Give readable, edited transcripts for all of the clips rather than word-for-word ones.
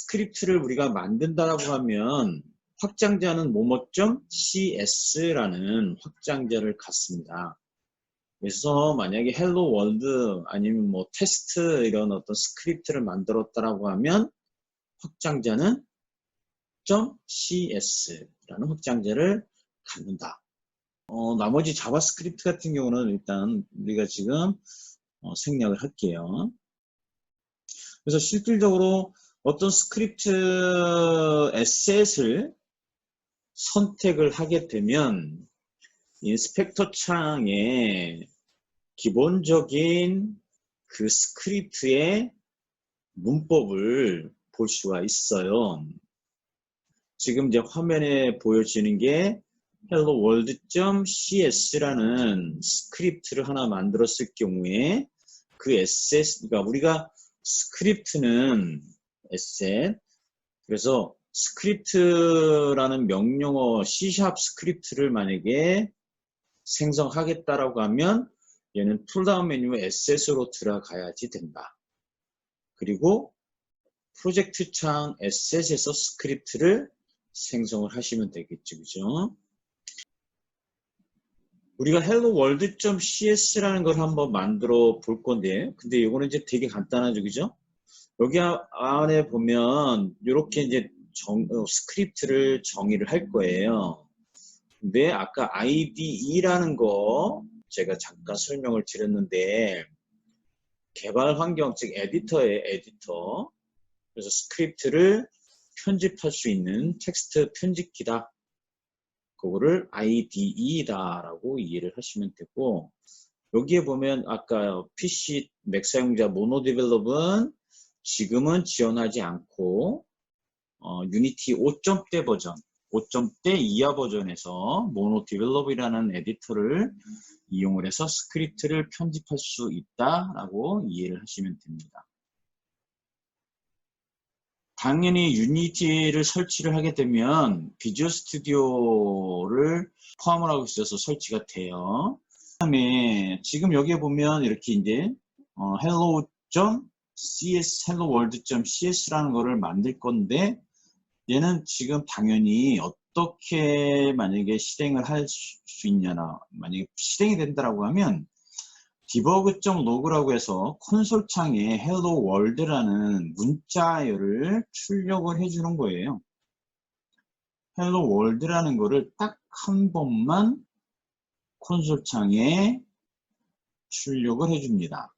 스크립트를 우리가 만든다라고 하면 확장자는 뭐뭐.cs라는 확장자를 갖습니다. 그래서 만약에 헬로 월드 아니면 뭐 테스트 이런 어떤 스크립트를 만들었다라고 하면 확장자는 .cs라는 확장자를 갖는다. 나머지 자바스크립트 같은 경우는 일단 우리가 지금 생략을 할게요. 그래서 실질적으로 어떤 스크립트 에셋을 선택을 하게 되면 인스펙터 창에 기본적인 그 스크립트의 문법을 볼 수가 있어요. 지금 이제 화면에 보여지는 게 hello world.cs라는 스크립트를 하나 만들었을 경우에 그 에셋, 그러니까 우리가 스크립트는 에셋, 그래서 스크립트라는 명령어 C# 스크립트를 만약에 생성하겠다라고 하면 얘는 툴다운 메뉴 에셋으로 들어가야지 된다. 그리고 프로젝트 창 에셋에서 스크립트를 생성을 하시면 되겠죠. 그죠? 우리가 hello world.cs라는 걸 한번 만들어 볼 건데, 근데 이거는 이제 되게 간단하죠. 그죠? 여기 안에 보면 이렇게 이제 스크립트를 정의를 할 거예요. 근데 아까 IDE라는 거 제가 잠깐 설명을 드렸는데, 개발 환경, 즉 에디터예요, 에디터. 그래서 스크립트를 편집할 수 있는 텍스트 편집기다. 그거를 IDE다라고 이해를 하시면 되고, 여기에 보면 아까 PC 맥 사용자 모노디벨롭은 지금은 지원하지 않고 유니티 5.0대 버전, 5.0대 이하 버전에서 모노디벨롭이라는 에디터를 이용을 해서 스크립트를 편집할 수 있다라고 이해를 하시면 됩니다. 당연히 유니티를 설치를 하게 되면 비주얼 스튜디오를 포함을 하고 있어서 설치가 돼요. 그 다음에 지금 여기에 보면 이렇게 이제 hello.cs, helloworld.cs라는 거를 만들 건데, 얘는 지금 당연히 어떻게 만약에 실행을 할 수 있냐나, 만약에 실행이 된다라고 하면 debug.log라고 해서 콘솔 창에 hello world라는 문자열을 출력을 해주는 거예요. hello world라는 거를 딱 한 번만 콘솔 창에 출력을 해줍니다.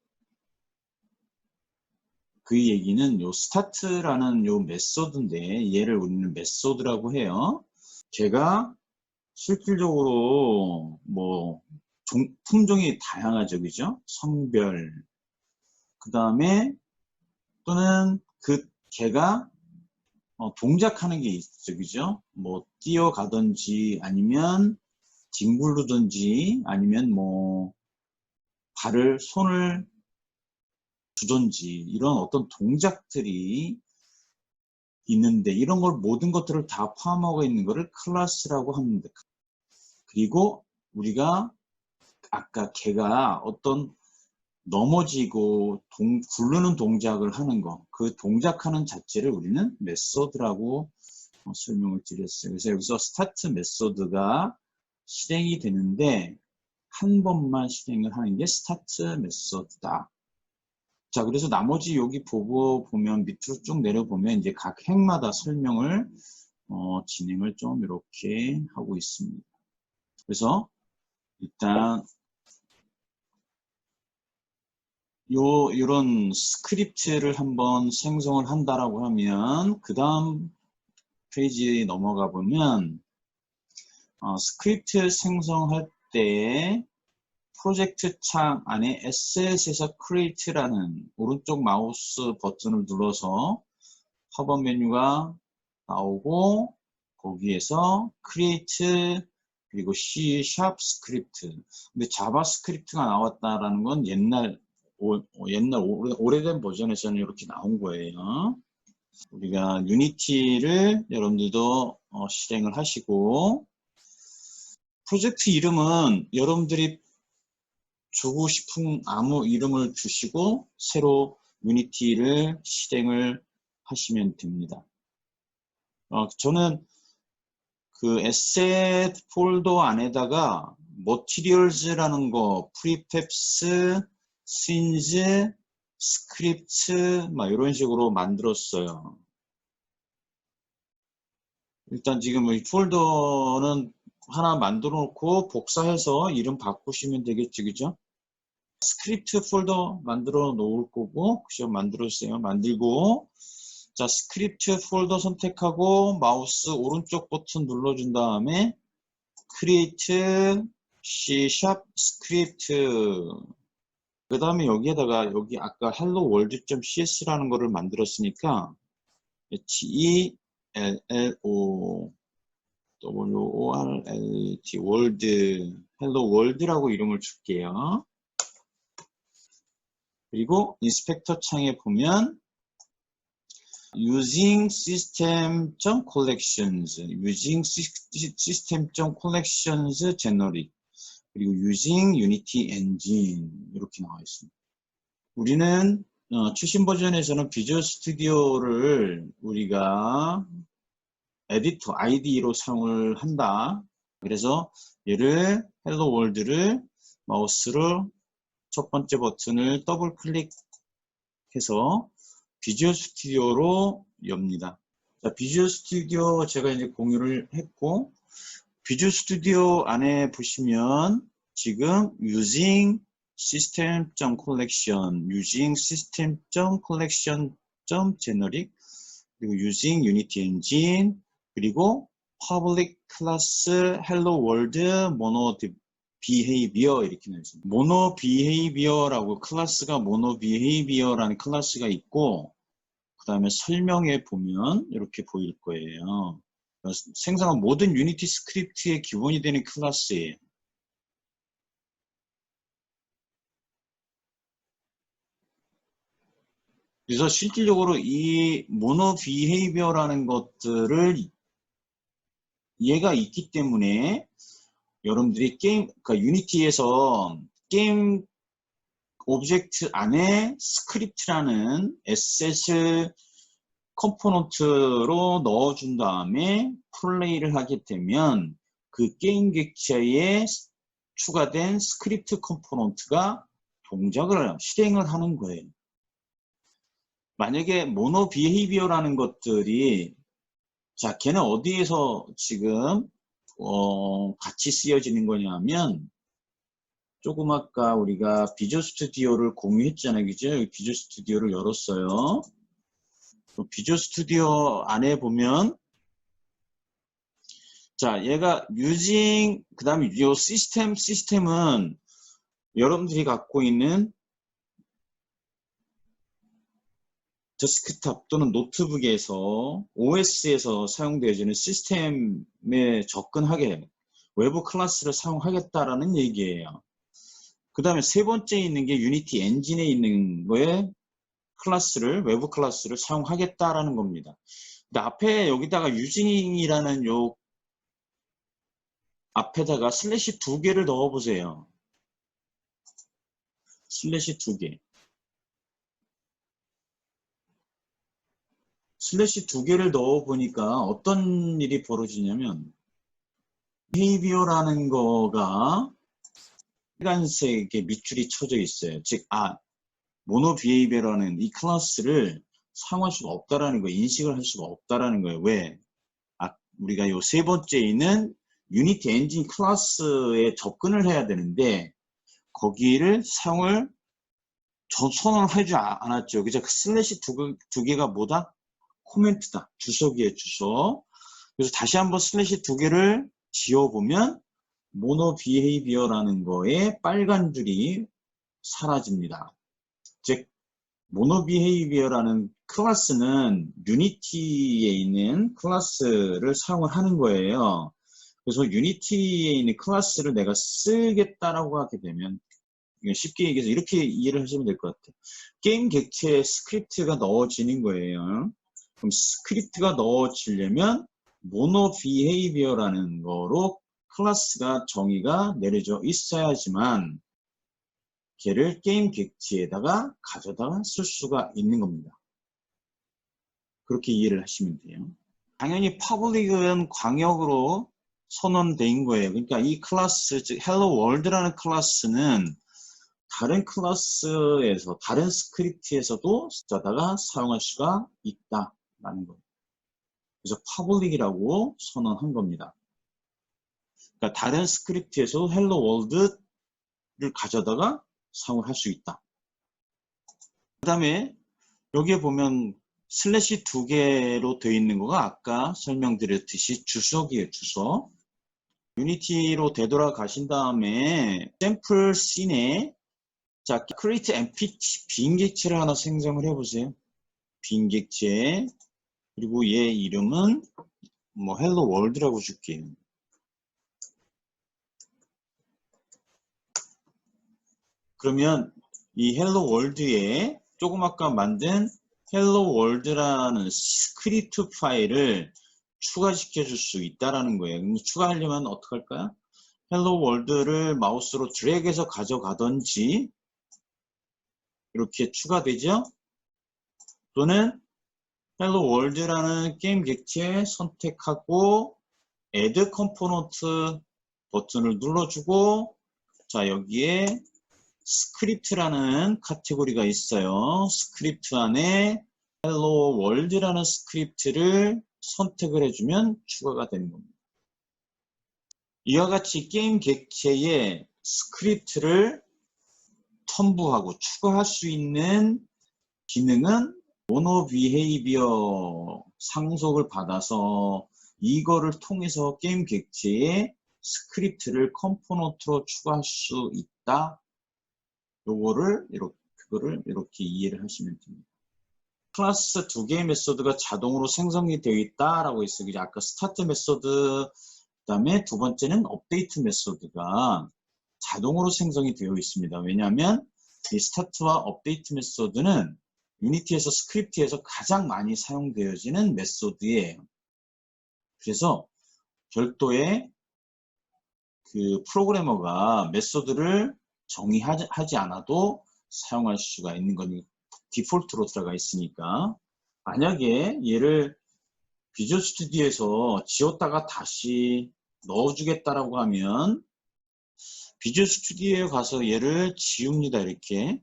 그 얘기는 요 start라는 요 메소드인데, 얘를 우리는 메소드라고 해요. 걔가 실질적으로 뭐 품종이 다양하죠. 그죠? 성별, 그 다음에 또는 그 걔가 동작하는 게 있죠. 그죠? 뭐 뛰어가든지 아니면 뒹구르든지 아니면 뭐 손을 두든지 이런 어떤 동작들이 있는데, 이런 걸 모든 것들을 다 포함하고 있는 것을 클래스라고 합니다. 그리고 우리가 아까 걔가 어떤 넘어지고 굴르는 동작을 하는 거, 그 동작하는 자체를 우리는 메소드라고 설명을 드렸어요. 그래서 여기서 스타트 메소드가 실행이 되는데 한 번만 실행을 하는 게 스타트 메소드다. 자, 그래서 나머지 여기 보면 밑으로 쭉 내려보면 이제 각 행마다 설명을 진행을 좀 이렇게 하고 있습니다. 그래서 일단 이런 스크립트를 한번 생성을 한다라고 하면 그 다음 페이지에 넘어가 보면 스크립트 생성할 때 프로젝트 창 안에 에셋에서 create라는 오른쪽 마우스 버튼을 눌러서 허브 메뉴가 나오고, 거기에서 create 그리고 C# 스크립트. 근데 자바스크립트가 나왔다라는 건 오래된 버전에서는 이렇게 나온 거예요. 우리가 유니티를 여러분들도 실행을 하시고, 프로젝트 이름은 여러분들이 주고 싶은 아무 이름을 주시고 새로 유니티를 실행을 하시면 됩니다. 저는 그 asset 폴더 안에다가 materials라는 거, preface, scenes, script 막 이런 식으로 만들었어요. 일단 지금 이 폴더는 하나 만들어 놓고 복사해서 이름 바꾸시면 되겠죠, 그죠? 스크립트 폴더 만들어 놓을 거고, 그죠? 만들었어요. 만들고, 자, 스크립트 폴더 선택하고, 마우스 오른쪽 버튼 눌러준 다음에, create C# 스크립트. 그 다음에 여기에다가, 여기 아까 hello world.cs라는 거를 만들었으니까, hello world, world, hello world라고 이름을 줄게요. 그리고 인스펙터 창에 보면 using system.collections, using system.collections generic, 그리고 using unity engine 이렇게 나와 있습니다. 우리는 최신 버전에서는 비주얼 스튜디오를 우리가 에디터 ID로 사용을 한다. 그래서 얘를 헬로 월드를 마우스로 첫 번째 버튼을 더블 클릭해서 비주얼 스튜디오로 엽니다. 자, 비주얼 스튜디오 제가 이제 공유를 했고, 비주얼 스튜디오 안에 보시면 지금 using system.collection, using system.collection.generic, 그리고 using unity engine, 그리고 public class hello world mono behavior 이렇게 나와 있습니다. mono behavior라고 클래스가 mono behavior라는 클래스가 있고, 그 다음에 설명에 보면 이렇게 보일 거예요. 생성한 모든 유니티 스크립트의 기본이 되는 클래스예요. 그래서 실질적으로 이 모노 비헤이비어라는 것들을 얘가 있기 때문에 여러분들이 그러니까 유니티에서 게임 오브젝트 안에 스크립트라는 에셋을 컴포넌트로 넣어준 다음에 플레이를 하게 되면 그 게임 객체에 추가된 스크립트 컴포넌트가 동작을 실행을 하는 거예요. 만약에 모노 비헤이비어라는 것들이 자, 걔는 어디에서 지금 같이 쓰여지는 거냐면 조금 아까 우리가 비주얼 스튜디오를 공유했잖아요. 그죠? 비주얼 스튜디오를 열었어요. 비주얼 스튜디오 안에 보면 자, 얘가 using 그 다음에 이 시스템은 여러분들이 갖고 있는 데스크탑 또는 노트북에서 OS에서 사용되어지는 시스템에 접근하게 외부 클래스를 사용하겠다라는 얘기예요. 그 다음에 세 번째 있는 게 유니티 엔진에 있는 거에 클래스를 외부 클래스를 사용하겠다라는 겁니다. 근데 앞에 여기다가 using이라는 요 앞에다가 슬래시 2개를 넣어 보세요. 슬래시 2개. 슬래시 2개를 넣어 보니까 어떤 일이 벌어지냐면 behavior라는 거가 빨간색의 밑줄이 쳐져 있어요. 즉, 모노 behavior라는 이 클래스를 사용할 수가 없다라는 거예요. 인식을 할 수가 없다라는 거예요. 왜? 우리가 요 세 번째 있는 유니티 엔진 클래스에 접근을 해야 되는데 거기를 사용을 선언하지 않았죠. 그죠? 그 슬래시 두 개가 뭐다? 코멘트다. 주석이에요, 주석. 그래서 다시 한번 슬래시 2개를 지워보면 모노 비헤이비어라는 거에 빨간 줄이 사라집니다. 즉 모노 비헤이비어라는 클래스는 유니티에 있는 클래스를 사용을 하는 거예요. 그래서 유니티에 있는 클래스를 내가 쓰겠다라고 하게 되면 쉽게 얘기해서 이렇게 이해를 하시면 될 것 같아요. 게임 객체에 스크립트가 넣어지는 거예요. 그럼 스크립트가 넣어지려면 모노 비헤이비어라는 거로 클래스가 정의가 내려져 있어야지만 걔를 게임 객체에다가 가져다 쓸 수가 있는 겁니다. 그렇게 이해를 하시면 돼요. 당연히 퍼블릭은 광역으로 선언된 거예요. 그러니까 이 클래스, 즉 헬로 월드라는 클래스는 다른 클래스에서, 다른 스크립트에서도 쓰다가 사용할 수가 있다라는 거예요. 그래서 퍼블릭이라고 선언한 겁니다. 그러니까 다른 스크립트에서도 헬로 월드를 가져다가 사용을 할 수 있다. 그 다음에 여기에 보면 슬래시 2개로 되어 있는 거가 아까 설명드렸듯이 주석이에요. 주석. 유니티로 되돌아가신 다음에 샘플 씬에 자, create empty 빈 객체를 하나 생성을 해보세요. 빈 객체. 그리고 얘 이름은 뭐 hello world라고 줄게요. 그러면 이 hello world에 조금 아까 만든 hello world라는 스크립트 파일을 추가시켜 줄 수 있다라는 거예요. 그럼 추가하려면 어떻게 할까요? hello world를 마우스로 드래그해서 가져가든지 이렇게 추가되죠? 또는 hello world라는 게임 객체 선택하고 add component 버튼을 눌러주고 자 여기에 스크립트라는 카테고리가 있어요. 스크립트 안에 hello world라는 스크립트를 선택을 해주면 추가가 되는 겁니다. 이와 같이 게임 객체에 스크립트를 첨부하고 추가할 수 있는 기능은 모노 비헤이비어 상속을 받아서 이거를 통해서 게임 객체에 스크립트를 컴포넌트로 추가할 수 있다. 요거를 이렇게 이해를 하시면 됩니다. 클래스 2개의 메소드가 자동으로 생성이 되어 있다라고 했어요. 아까 스타트 메소드, 그 다음에 두 번째는 업데이트 메소드가 자동으로 생성이 되어 있습니다. 왜냐하면 이 스타트와 업데이트 메소드는 유니티에서 스크립트에서 가장 많이 사용되어지는 메소드예요. 그래서 별도의 그 프로그래머가 메소드를 정의하지 않아도 사용할 수가 있는 건 디폴트로 들어가 있으니까 만약에 얘를 비주얼 스튜디오에서 지웠다가 다시 넣어주겠다라고 하면 비주얼 스튜디오에 가서 얘를 지웁니다. 이렇게.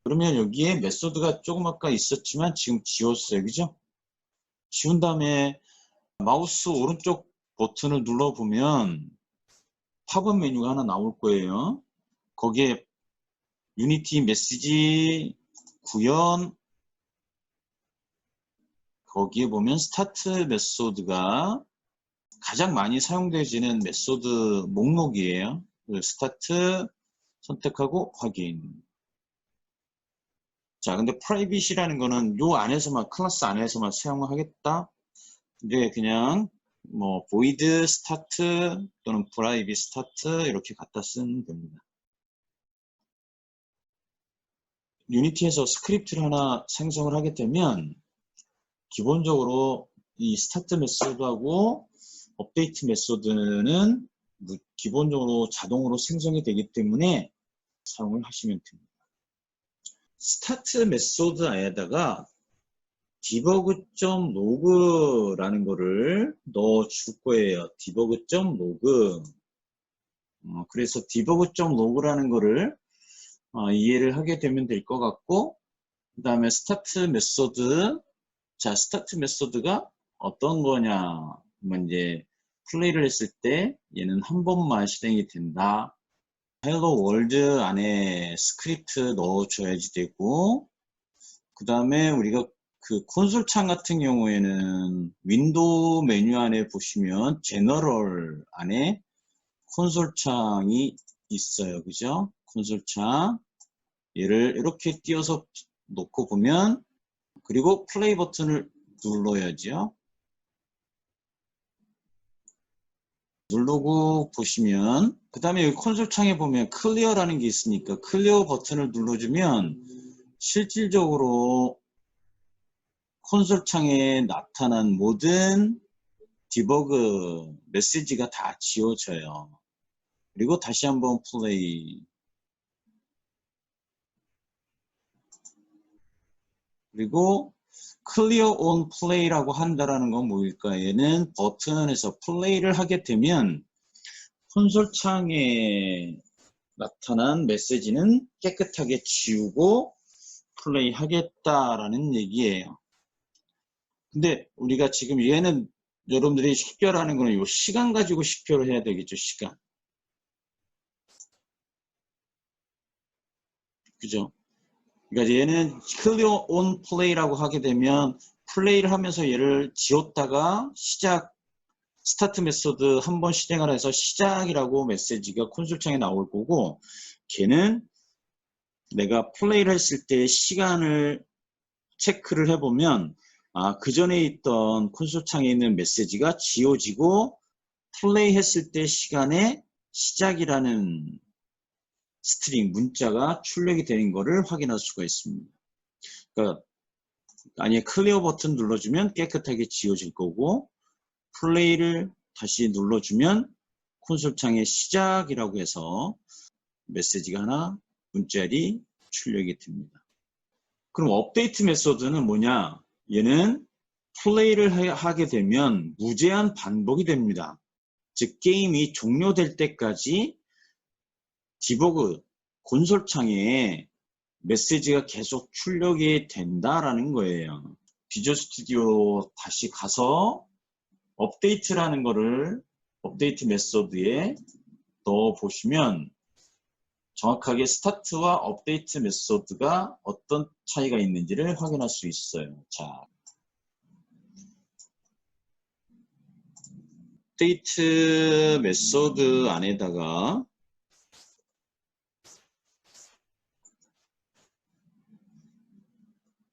그러면 여기에 메소드가 조금 아까 있었지만 지금 지웠어요. 그죠? 지운 다음에 마우스 오른쪽 버튼을 눌러보면 팝업 메뉴가 하나 나올 거예요. 거기에 유니티 메시지 구현 거기에 보면 스타트 메소드가 가장 많이 사용되어지는 메소드 목록이에요. 스타트 선택하고 확인. 자, 근데 프라이빗이라는 거는 요 안에서만 클래스 안에서만 사용을 하겠다. 근데 그냥 뭐 void start 또는 private start 이렇게 갖다 쓰면 됩니다. 유니티에서 스크립트를 하나 생성을 하게 되면 기본적으로 이 스타트 메소드하고 업데이트 메소드는 기본적으로 자동으로 생성이 되기 때문에 사용을 하시면 됩니다. 스타트 메소드 안에다가 debug.log라는 거를 넣어 줄 거예요. debug.log. 그래서 debug.log라는 거를 이해를 하게 되면 될 것 같고, 그 다음에 스타트 메소드. 자, 스타트 메소드가 어떤 거냐. 이제 플레이를 했을 때 얘는 한 번만 실행이 된다. 헬로 월드 안에 스크립트 넣어줘야지 되고, 그 다음에 우리가 그 콘솔 창 같은 경우에는 윈도우 메뉴 안에 보시면 제너럴 안에 콘솔 창이 있어요. 그죠? 콘솔 창. 얘를 이렇게 띄워서 놓고 보면, 그리고 플레이 버튼을 눌러야죠. 누르고 보시면, 그 다음에 여기 콘솔 창에 보면 클리어라는 게 있으니까 클리어 버튼을 눌러주면 실질적으로 콘솔 창에 나타난 모든 디버그 메시지가 다 지워져요. 그리고 다시 한번 플레이. 그리고 clear on play라고 한다라는 건 뭐일까? 얘는 버튼에서 플레이를 하게 되면 콘솔 창에 나타난 메시지는 깨끗하게 지우고 플레이 하겠다라는 얘기예요. 근데 우리가 지금 얘는 여러분들이 식별하는 거는 이 시간 가지고 식별을 해야 되겠죠. 시간. 그죠? 그러니까 얘는 clear on play라고 하게 되면 플레이를 하면서 얘를 지웠다가 스타트 메소드 한번 실행을 해서 시작이라고 메시지가 콘솔 창에 나올 거고, 걔는 내가 플레이를 했을 때 시간을 체크를 해보면 그 전에 있던 콘솔 창에 있는 메시지가 지워지고 플레이 했을 때 시간에 시작이라는 스트링 문자가 출력이 되는 것을 확인할 수가 있습니다. 그러니까 아니 클리어 버튼 눌러주면 깨끗하게 지워질 거고, 플레이를 다시 눌러주면 콘솔 창에 시작이라고 해서 메시지가 하나 문자리 출력이 됩니다. 그럼 업데이트 메소드는 뭐냐? 얘는 플레이를 하게 되면 무제한 반복이 됩니다. 즉 게임이 종료될 때까지 디버그 콘솔 창에 메시지가 계속 출력이 된다라는 거예요. 비주얼 스튜디오 다시 가서 업데이트라는 거를 업데이트 메소드에 넣어 보시면 정확하게 스타트와 업데이트 메소드가 어떤 차이가 있는지를 확인할 수 있어요. 자, 업데이트 메소드 안에다가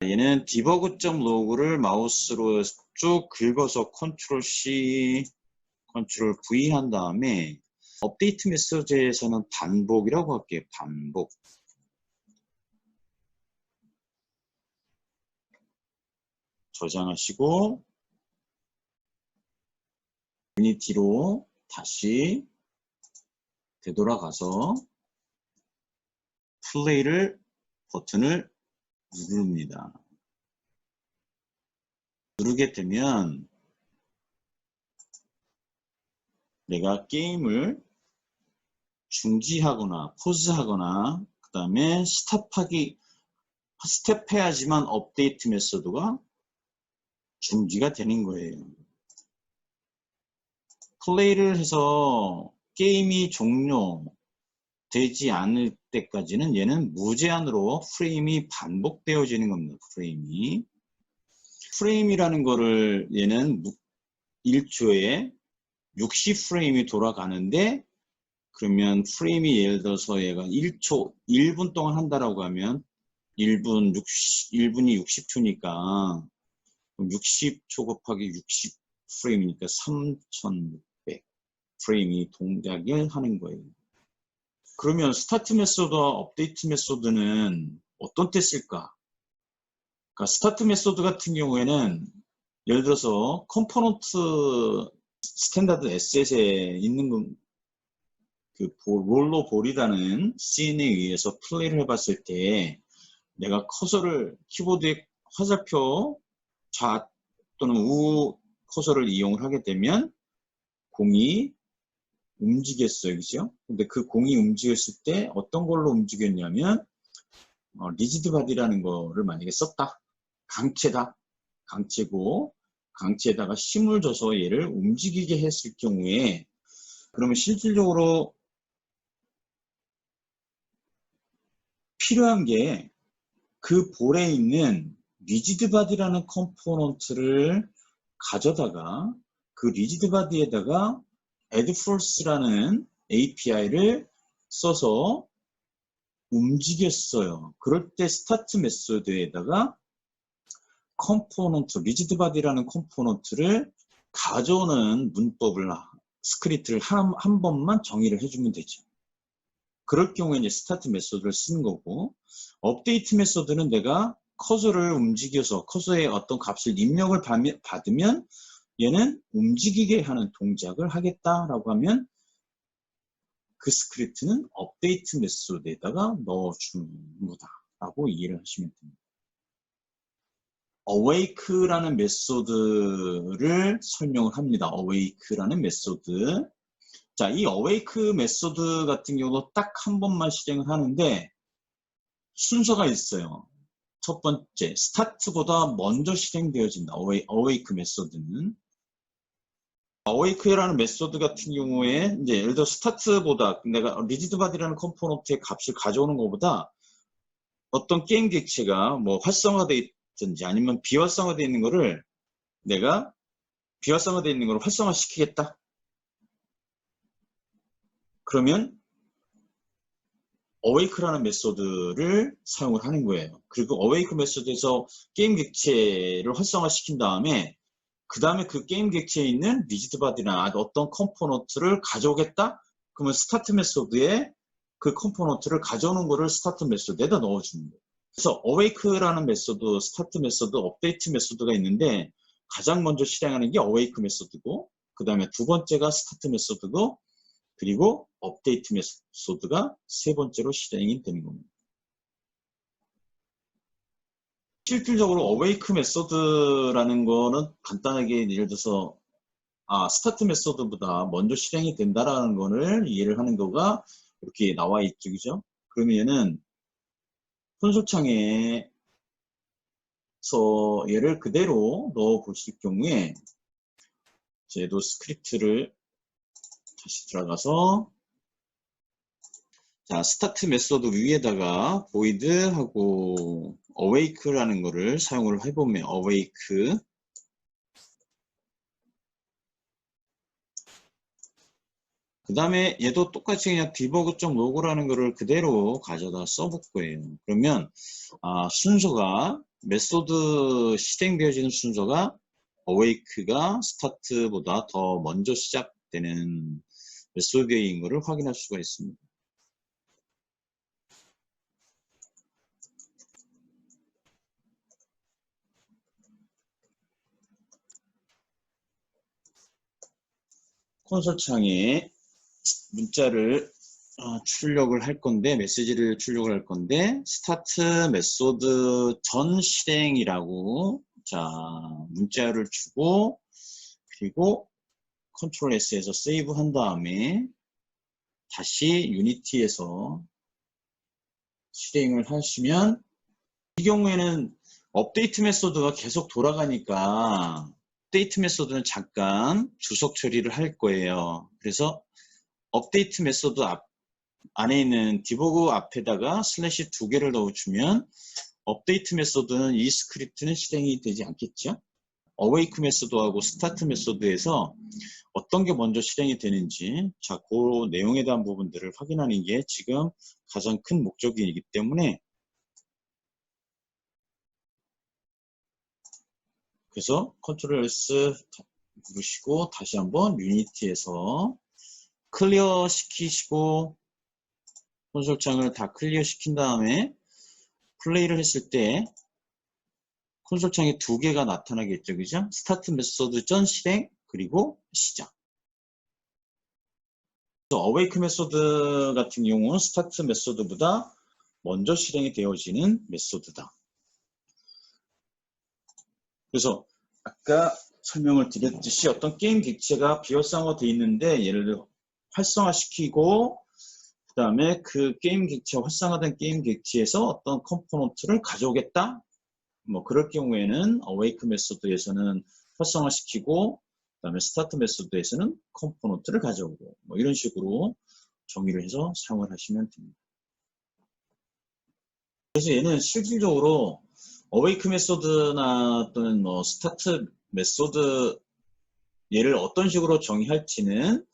얘는 debug.log를 마우스로 쭉 긁어서 컨트롤 C, 컨트롤 V 한 다음에 업데이트 메시지에서는 반복이라고 할게요. 반복. 저장하시고 유니티로 다시 되돌아가서 플레이를 버튼을 누릅니다. 누르게 되면 내가 게임을 중지하거나 포즈하거나 그 다음에 스텝해야지만 업데이트 메소드가 중지가 되는 거예요. 플레이를 해서 게임이 종료되지 않을 때까지는 얘는 무제한으로 프레임이 반복되어지는 겁니다. 프레임이라는 거를 얘는 1초에 60프레임이 돌아가는데, 그러면 프레임이 예를 들어서 얘가 1분 동안 한다라고 하면 1분이 60초니까 60초 곱하기 60프레임이니까 3600 프레임이 동작을 하는 거예요. 그러면 스타트 메소드와 업데이트 메소드는 어떤 때 쓸까? 그러니까 스타트 메소드 같은 경우에는 예를 들어서 컴포넌트 스탠다드 에셋에 있는 그 롤러 볼이라는 씬에 의해서 플레이를 해봤을 때 내가 커서를 키보드에 화살표 좌 또는 우 커서를 이용을 하게 되면 공이 움직였어요. 그죠? 근데 그 공이 움직였을 때 어떤 걸로 움직였냐면 리지드 바디라는 거를 만약에 썼다. 강체고 강체에다가 힘을 줘서 얘를 움직이게 했을 경우에 그러면 실질적으로 필요한 게 그 볼에 있는 리지드 바디라는 컴포넌트를 가져다가 그 리지드 바디에다가 addForce라는 API를 써서 움직였어요. 그럴 때 스타트 메소드에다가 리지드 바디라는 컴포넌트를 가져오는 문법을 스크립트를 한 번만 정의를 해주면 되죠. 그럴 경우에 이제 스타트 메소드를 쓰는 거고, 업데이트 메소드는 내가 커서를 움직여서 커서의 어떤 값을 입력을 받으면 얘는 움직이게 하는 동작을 하겠다라고 하면 그 스크립트는 업데이트 메소드에다가 넣어주는 거다라고 이해를 하시면 됩니다. awake라는 메소드를 설명을 합니다. awake라는 메소드. 자, 이 awake 메소드 같은 경우도 딱 한 번만 실행을 하는데 순서가 있어요. 첫 번째, start보다 먼저 실행되어진다. awake 메소드는. awake라는 메소드 같은 경우에 이제 예를 들어 start보다 내가 rigidbody라는 컴포넌트의 값을 가져오는 것보다 어떤 게임 객체가 뭐 활성화되어 있든지 아니면 비활성화되어 있는 거를 내가 비활성화되어 있는 걸 활성화시키겠다. 그러면 awake라는 메소드를 사용을 하는 거예요. 그리고 awake 메소드에서 게임 객체를 활성화시킨 다음에 그 다음에 그 게임 객체에 있는 rigidbody나 어떤 컴포넌트를 가져오겠다? 그러면 스타트 메소드에 그 컴포넌트를 가져오는 거를 스타트 메소드에다 넣어주는 거예요. 그래서 awake라는 메소드, 스타트 메소드, 업데이트 메소드가 있는데 가장 먼저 실행하는 게 awake 메소드고 그 다음에 두 번째가 스타트 메소드고 그리고 업데이트 메소드가 세 번째로 실행이 되는 겁니다. 실질적으로 awake 메소드라는 거는 간단하게 예를 들어서 스타트 메소드보다 먼저 실행이 된다라는 거를 이해를 하는 거가 이렇게 나와 있죠, 그죠? 그러면은 콘솔창에서 얘를 그대로 넣어 보실 경우에 얘도 스크립트를 다시 들어가서 자, 스타트 메소드 위에다가 void 하고 awake라는 거를 사용을 해보면 awake 그 다음에 얘도 똑같이 그냥 debug.log라는 거를 그대로 가져다 써볼 거예요. 그러면 순서가 메소드 실행되어지는 순서가 awake가 start보다 더 먼저 시작되는 메소드인 것을 확인할 수가 있습니다. 콘솔 창에 문자를 출력을 할 건데 메시지를 출력을 할 건데 스타트 메소드 전 실행이라고 자 문자를 주고 그리고 컨트롤 S에서 세이브 한 다음에 다시 유니티에서 실행을 하시면 이 경우에는 업데이트 메소드가 계속 돌아가니까 업데이트 메소드는 잠깐 주석 처리를 할 거예요. 그래서 업데이트 메소드 안에 있는 디버그 앞에다가 슬래시 2개를 넣어주면 업데이트 메소드는 이 스크립트는 실행이 되지 않겠죠. 어웨이크 메소드하고 스타트 메소드에서 어떤 게 먼저 실행이 되는지 자, 그 내용에 대한 부분들을 확인하는 게 지금 가장 큰 목적이기 때문에 그래서 컨트롤 S 누르시고 다시 한번 유니티에서 클리어 시키시고 콘솔 창을 다 클리어 시킨 다음에 플레이를 했을 때 콘솔 창에 두 개가 나타나겠죠, 그죠? 스타트 메소드 전 실행 그리고 시작. 어웨이크 메소드 같은 경우는 스타트 메소드보다 먼저 실행이 되어지는 메소드다. 그래서 아까 설명을 드렸듯이 어떤 게임 객체가 비활성화되어 있는데 얘를 활성화시키고 그 다음에 그 게임 객체, 활성화된 게임 객체에서 어떤 컴포넌트를 가져오겠다? 뭐 그럴 경우에는 awake 메소드에서는 활성화시키고 그 다음에 스타트 메소드에서는 컴포넌트를 가져오고 뭐 이런 식으로 정의를 해서 사용을 하시면 됩니다. 그래서 얘는 실질적으로 awake 메소드나 또는 뭐 스타트 메소드 얘를 어떤 식으로 정의할지는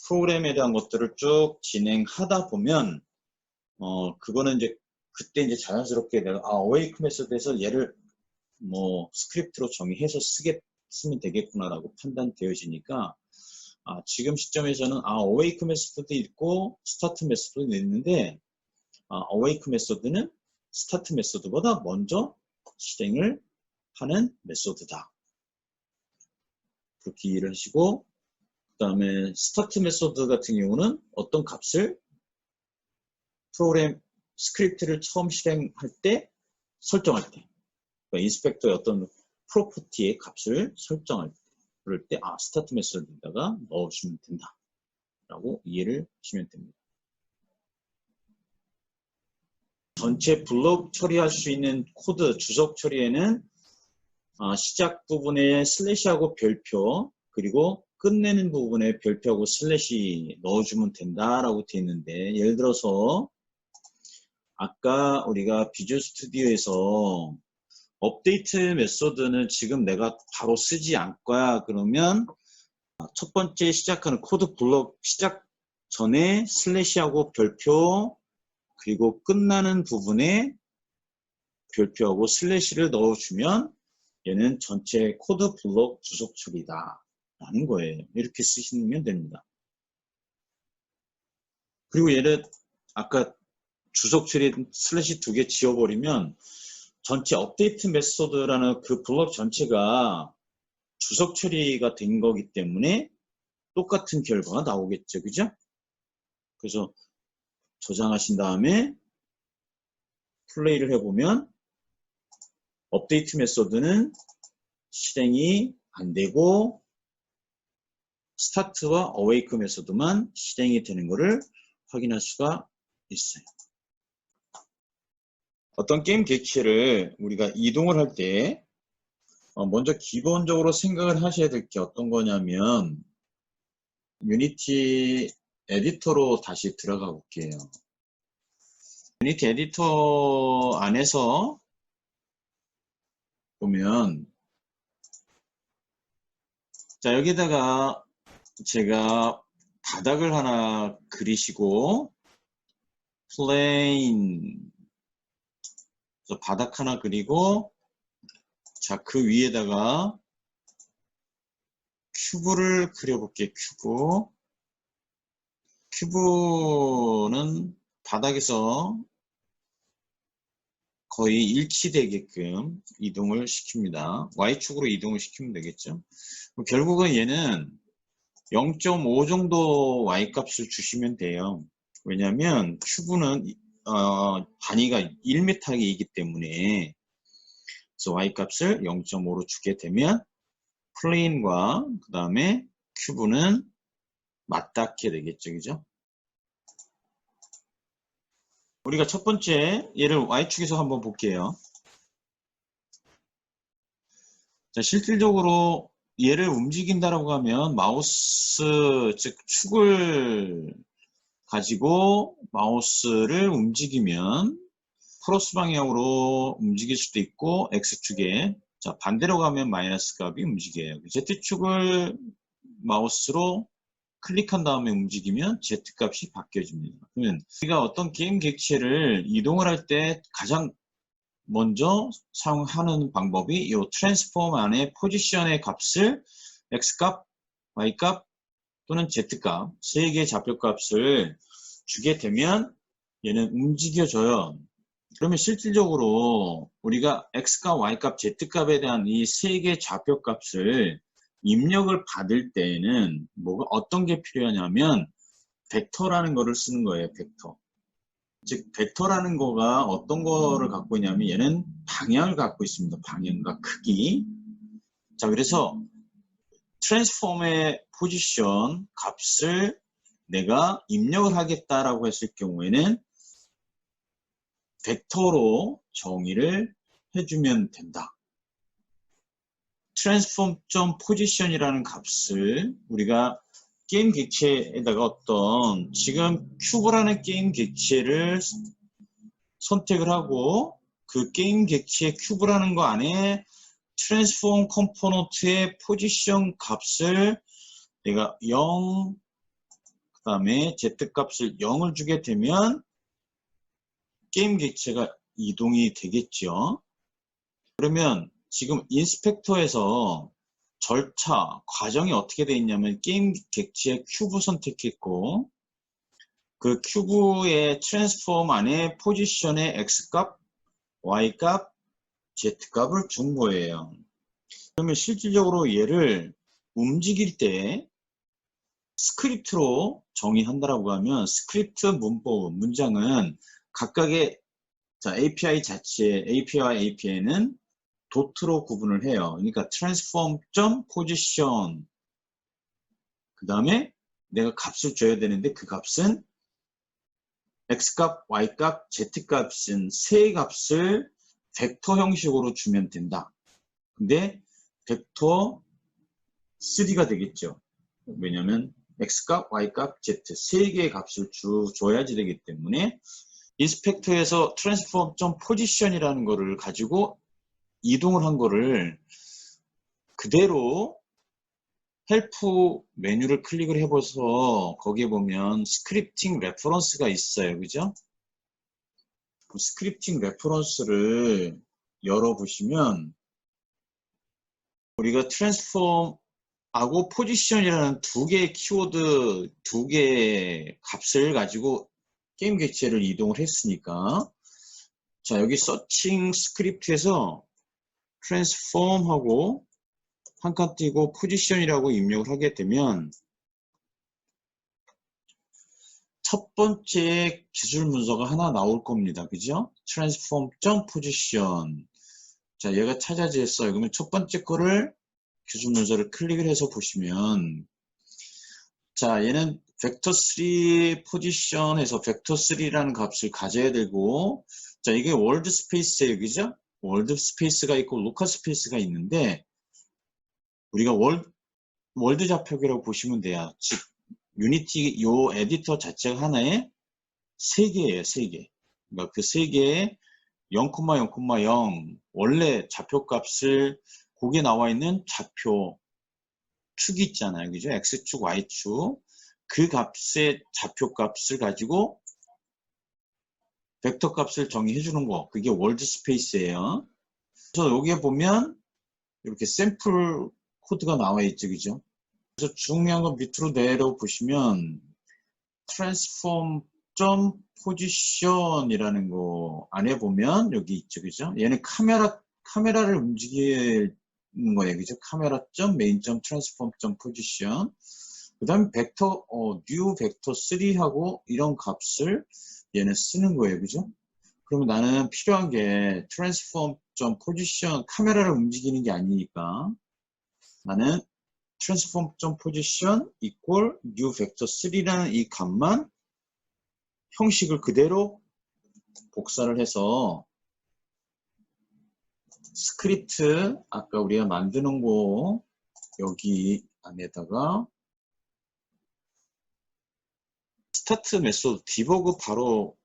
프로그램에 대한 것들을 쭉 진행하다 보면 그거는 이제 그때 이제 자연스럽게 내가 awake 메소드에서 얘를 뭐 스크립트로 정의해서 쓰면 되겠구나라고 판단되어지니까 지금 시점에서는 awake 메소드도 있고 스타트 메소드도 있는데 awake 메소드는 스타트 메소드보다 먼저 실행을 하는 메소드다. 그렇게 이해를 하시고 그 다음에 스타트 메소드 같은 경우는 어떤 값을 프로그램 스크립트를 처음 실행할 때 설정할 때 그러니까 인스펙터의 어떤 프로퍼티의 값을 설정할 때, 그럴 때 스타트 메소드에다가 넣어주면 된다 라고 이해를 하시면 됩니다. 전체 블록 처리할 수 있는 코드 주석 처리에는 시작 부분에 슬래시하고 별표, 그리고 끝내는 부분에 별표하고 슬래시 넣어주면 된다라고 되어 있는데, 예를 들어서 아까 우리가 비주얼 스튜디오에서 업데이트 메소드는 지금 내가 바로 쓰지 않을 거야 그러면 첫 번째 시작하는 코드 블록 시작 전에 슬래시하고 별표, 그리고 끝나는 부분에 별표하고 슬래시를 넣어주면 얘는 전체 코드 블록 주석 처리다 라는 거예요. 이렇게 쓰시면 됩니다. 그리고 얘를 아까 주석 처리 슬래시 2개 지워버리면 전체 업데이트 메소드라는 그 블록 전체가 주석 처리가 된 거기 때문에 똑같은 결과가 나오겠죠. 그죠? 그래서 저장하신 다음에 플레이를 해보면 업데이트 메소드는 실행이 안 되고 스타트와 어웨이크 메소드만 실행이 되는 것을 확인할 수가 있어요. 어떤 게임 객체를 우리가 이동을 할 때 먼저 기본적으로 생각을 하셔야 될 게 어떤 거냐면 유니티 에디터로 다시 들어가 볼게요. 유니티 에디터 안에서 보면 자 여기다가 제가 바닥을 하나 그리시고 플레인 바닥 하나 그리고 자 그 위에다가 큐브를 그려볼게요. 큐브는 바닥에서 거의 일치되게끔 이동을 시킵니다. Y축으로 이동을 시키면 되겠죠. 결국은 얘는 0.5 정도 Y값을 주시면 돼요. 왜냐하면 큐브는 단위가 1m이기 때문에 그래서 Y값을 0.5로 주게 되면 플레인과 그 다음에 큐브는 맞닿게 되겠죠. 그죠? 우리가 첫 번째 얘를 Y축에서 한번 볼게요. 자, 실질적으로 얘를 움직인다라고 하면 마우스, 즉 축을 가지고 마우스를 움직이면 크로스 방향으로 움직일 수도 있고 X축에 자 반대로 가면 마이너스 값이 움직여요. Z축을 마우스로 클릭한 다음에 움직이면 Z값이 바뀌어집니다. 그러면 우리가 어떤 게임 객체를 이동을 할 때 가장 먼저 사용하는 방법이 이 트랜스폼 안에 포지션의 값을 X값, Y값 또는 Z값 세 개의 좌표값을 주게 되면 얘는 움직여져요. 그러면 실질적으로 우리가 X값, Y값, Z값에 대한 이 세 개의 좌표값을 입력을 받을 때에는 어떤 게 필요하냐면 벡터라는 거를 쓰는 거예요. 벡터. 즉 벡터라는 거가 어떤 거를 갖고 있냐면 얘는 방향을 갖고 있습니다. 방향과 크기. 자 그래서 트랜스폼의 포지션 값을 내가 입력을 하겠다라고 했을 경우에는 벡터로 정의를 해주면 된다. transform.position이라는 값을 우리가 게임 객체에다가 어떤 지금 큐브라는 게임 객체를 선택을 하고 그 게임 객체 큐브라는 거 안에 transform 컴포넌트의 포지션 값을 내가 0, 그 다음에 z 값을 0을 주게 되면 게임 객체가 이동이 되겠죠. 그러면 지금 인스펙터에서 절차, 과정이 어떻게 되어 있냐면 게임 객체의 큐브 선택했고 그 큐브의 트랜스폼 안에 포지션의 X값, Y값, Z값을 준 거예요. 그러면 실질적으로 얘를 움직일 때 스크립트로 정의한다라고 하면 스크립트 문법, 문장은 각각의 API 자체, API와 API는 도트로 구분을 해요. 그러니까 transform.position 그 다음에 내가 값을 줘야 되는데 그 값은 x값, y값, z값은 세 값을 벡터 형식으로 주면 된다. 근데 벡터 3가 되겠죠. 왜냐면 x값, y값, z 세 개의 값을 줘야지 되기 때문에 인스펙터에서 transform.position이라는 거를 가지고 이동을 한 거를 그대로 헬프 메뉴를 클릭을 해봐서 거기에 보면 스크립팅 레퍼런스가 있어요. 그죠? 그 스크립팅 레퍼런스를 열어보시면 우리가 트랜스폼하고 포지션이라는 두 개의 키워드, 두 개의 값을 가지고 게임 객체를 이동을 했으니까 자 여기 서칭 스크립트에서 트랜스폼하고 한 칸 띄고 포지션이라고 입력을 하게 되면 첫 번째 기술 문서가 하나 나올 겁니다. 그죠? transform.position. 자, 얘가 찾아졌어요. 그러면 첫 번째 거를 기술 문서를 클릭을 해서 보시면 자, 얘는 vector3 position에서 vector3라는 값을 가져야 되고 자, 이게 월드 스페이스예요. 그죠? 월드 스페이스가 있고 로컬 스페이스가 있는데 우리가 월드 좌표계라고 보시면 돼요. 즉 유니티 요 에디터 자체가 하나에 3개예요. 3개. 그러니까 그 3개에 0,0,0 원래 좌표값을 거기에 나와 있는 좌표 축이 있잖아요. 그죠? X축, Y축. 그 값의 좌표값을 가지고 벡터 값을 정의해 주는 거. 그게 월드 스페이스예요. 그래서 여기에 보면 이렇게 샘플 코드가 나와 있죠. 그죠? 그래서 중요한 건 밑으로 내려 보시면 transform.position이라는 거 안에 보면 여기 있죠. 그죠? 얘는 카메라를 움직이는 거예요. 그죠? 카메라.main.transform.position 그 다음에 벡터, new vector 3하고 이런 값을 얘는 쓰는 거예요. 그죠? 그러면 나는 필요한 게 transform.position 카메라를 움직이는 게 아니니까 나는 transform.position equal new vector 3라는 이 값만 형식을 그대로 복사를 해서 스크립트 아까 우리가 만드는 거 여기 안에다가 스타트 메소드 디버그 바로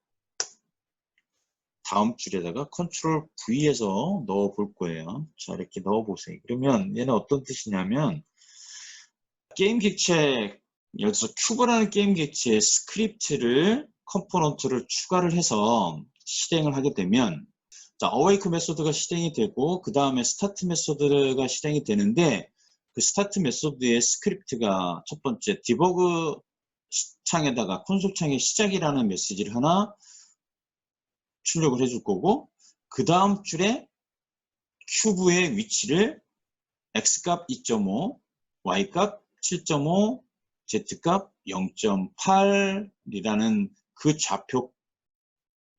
다음 줄에다가 컨트롤 V에서 넣어 볼 거예요. 자 이렇게 넣어 보세요. 그러면 얘는 어떤 뜻이냐면 게임 객체 여기서 큐브라는 게임 객체의 스크립트를 컴포넌트를 추가를 해서 실행을 하게 되면 자 어웨이크 메소드가 실행이 되고 그 다음에 스타트 메소드가 실행이 되는데 그 스타트 메소드의 스크립트가 첫 번째 디버그 창에다가 콘솔 창에 시작이라는 메시지를 하나 출력을 해줄 거고 그 다음 줄에 큐브의 위치를 x값 2.5 y값 7.5 z값 0.8이라는 그 좌표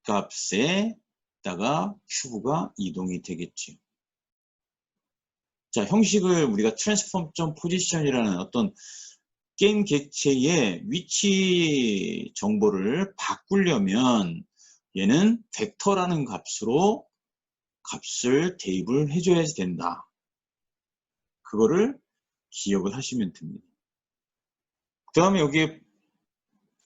값에다가 큐브가 이동이 되겠죠. 자, 형식을 우리가 transform.position이라는 어떤 게임 객체의 위치 정보를 바꾸려면 얘는 벡터라는 값으로 값을 대입을 해줘야 된다. 그거를 기억을 하시면 됩니다. 그 다음에 여기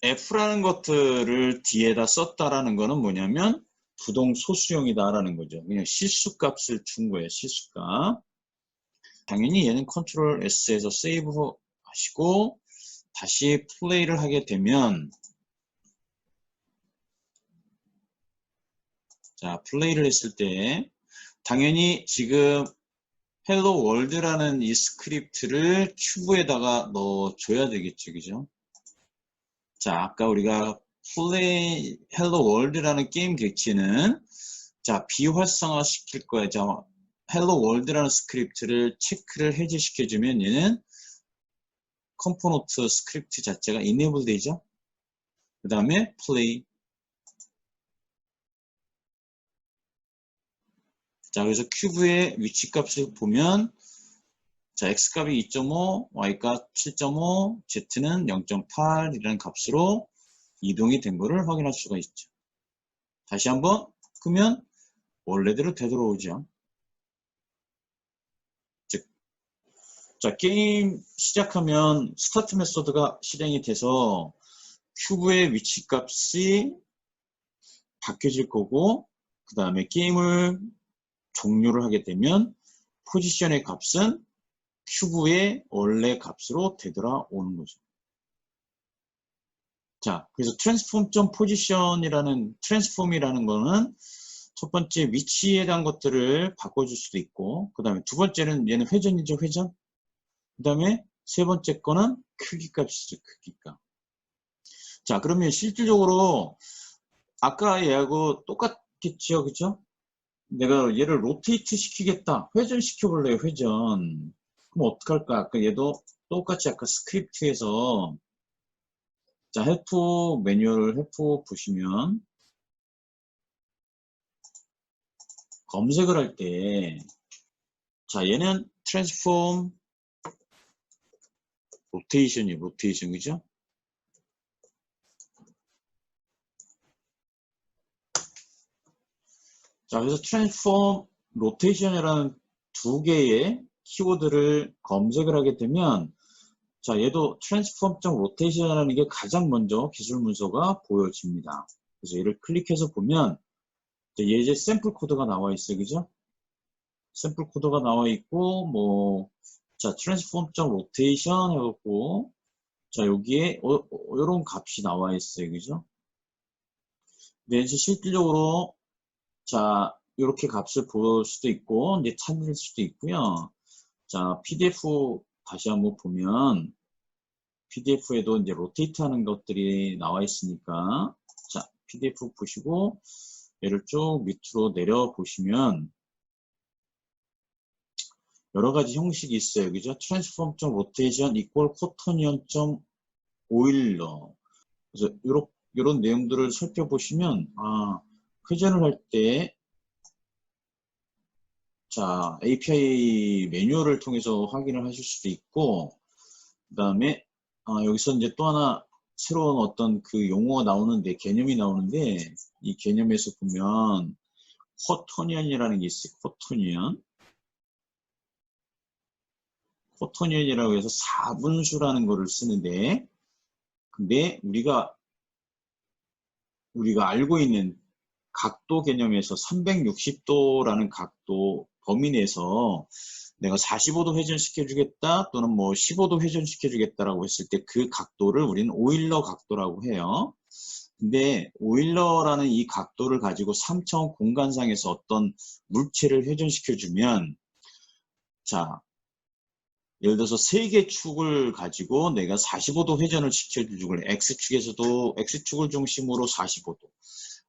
F라는 것들을 뒤에다 썼다라는 거는 뭐냐면 부동 소수형이다라는 거죠. 그냥 실수값을 준 거예요. 실수값. 당연히 얘는 컨트롤 S에서 세이브 하시고 다시 플레이를 하게 되면 자 플레이를 했을 때 당연히 지금 헬로 월드라는 이 스크립트를 큐브에다가 넣어줘야 되겠죠. 그죠? 자, 아까 우리가 플레이 헬로 월드라는 게임 객체는 자, 비활성화 시킬 거야. 자, 헬로 월드라는 스크립트를 체크를 해제시켜주면 얘는 컴포넌트 스크립트 자체가 enable 되죠. 그 다음에 플레이. 자, 그래서 큐브의 위치값을 보면 자, x값이 2.5, y값 7.5, z는 0.8이라는 값으로 이동이 된 것을 확인할 수가 있죠. 다시 한번 끄면 원래대로 되돌아오죠. 즉, 자, 게임 시작하면 스타트 메소드가 실행이 돼서 큐브의 위치값이 바뀌어질 거고, 그 다음에 게임을 종료를 하게 되면 포지션의 값은 큐브의 원래 값으로 되돌아오는 거죠. 자, 그래서 트랜스폼이라는 거는 첫 번째 위치에 대한 것들을 바꿔줄 수도 있고, 그 다음에 두 번째는 얘는 회전이죠, 회전. 그 다음에 세 번째 거는 크기값이죠, 크기값. 자, 그러면 실질적으로 아까 얘하고 똑같겠죠, 그죠? 내가 얘를 로테이트 시키겠다. 회전 시켜볼래요, 회전. 그럼 어떡할까? 아까 얘도 똑같이 아까 스크립트에서 자, 헬프 보시면 검색을 할 때 자, 얘는 트랜스폼 로테이션이에요, 로테이션, 그죠? 자, 그래서 트랜스폼 로테이션이라는 두 개의 키워드를 검색을 하게 되면 자, 얘도 transform.rotation이라는 게 가장 먼저 기술 문서가 보여집니다. 그래서 얘를 클릭해서 보면 얘 이제 샘플 코드가 나와 있어요. 그죠? 샘플 코드가 나와 있고 뭐 자, transform.rotation 해갖고 자, 여기에 이런 값이 나와 있어요. 그죠? 근데 이제 실질적으로 자, 이렇게 값을 볼 수도 있고 이제 찾을 수도 있고요. 자, PDF 다시 한번 보면 PDF에도 이제 로테이트 하는 것들이 나와 있으니까 자, PDF 보시고 얘를 쭉 밑으로 내려 보시면 여러 가지 형식이 있어요. 그죠? transform.rotation equal quaternion.oiler 그래서 이런 내용들을 살펴보시면 회전을 할 때 자, API 매뉴얼을 통해서 확인을 하실 수도 있고 그 다음에 여기서 이제 또 하나 새로운 어떤 그 용어가 나오는데 개념이 나오는데 이 개념에서 보면 쿼터니언이라는 게 있어요. 쿼터니언이라고 해서 4분수라는 거를 쓰는데 근데 우리가 알고 있는 각도 개념에서 360도라는 각도 범위 내에서 내가 45도 회전시켜 주겠다 또는 뭐 15도 회전시켜 주겠다라고 했을 때 그 각도를 우리는 오일러 각도라고 해요. 근데 오일러라는 이 각도를 가지고 3차원 공간상에서 어떤 물체를 회전시켜 주면 자, 예를 들어서 세 개 축을 가지고 내가 45도 회전을 시켜주고 X축을 중심으로 45도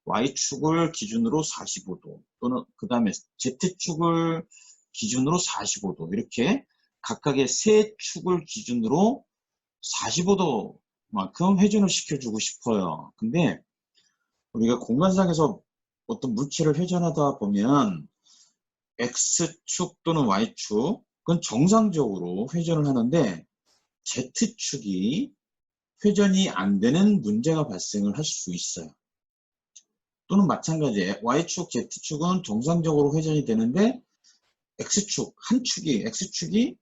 Y축을 기준으로 45도 또는 그 다음에 Z축을 기준으로 45도 이렇게 각각의 세 축을 기준으로 45도만큼 회전을 시켜주고 싶어요. 근데 우리가 공간상에서 어떤 물체를 회전하다 보면 X축 또는 Y축은 정상적으로 회전을 하는데 Z축이 회전이 안 되는 문제가 발생을 할 수 있어요. 또는 마찬가지예요. Y축, Z축은 정상적으로 회전이 되는데 X축이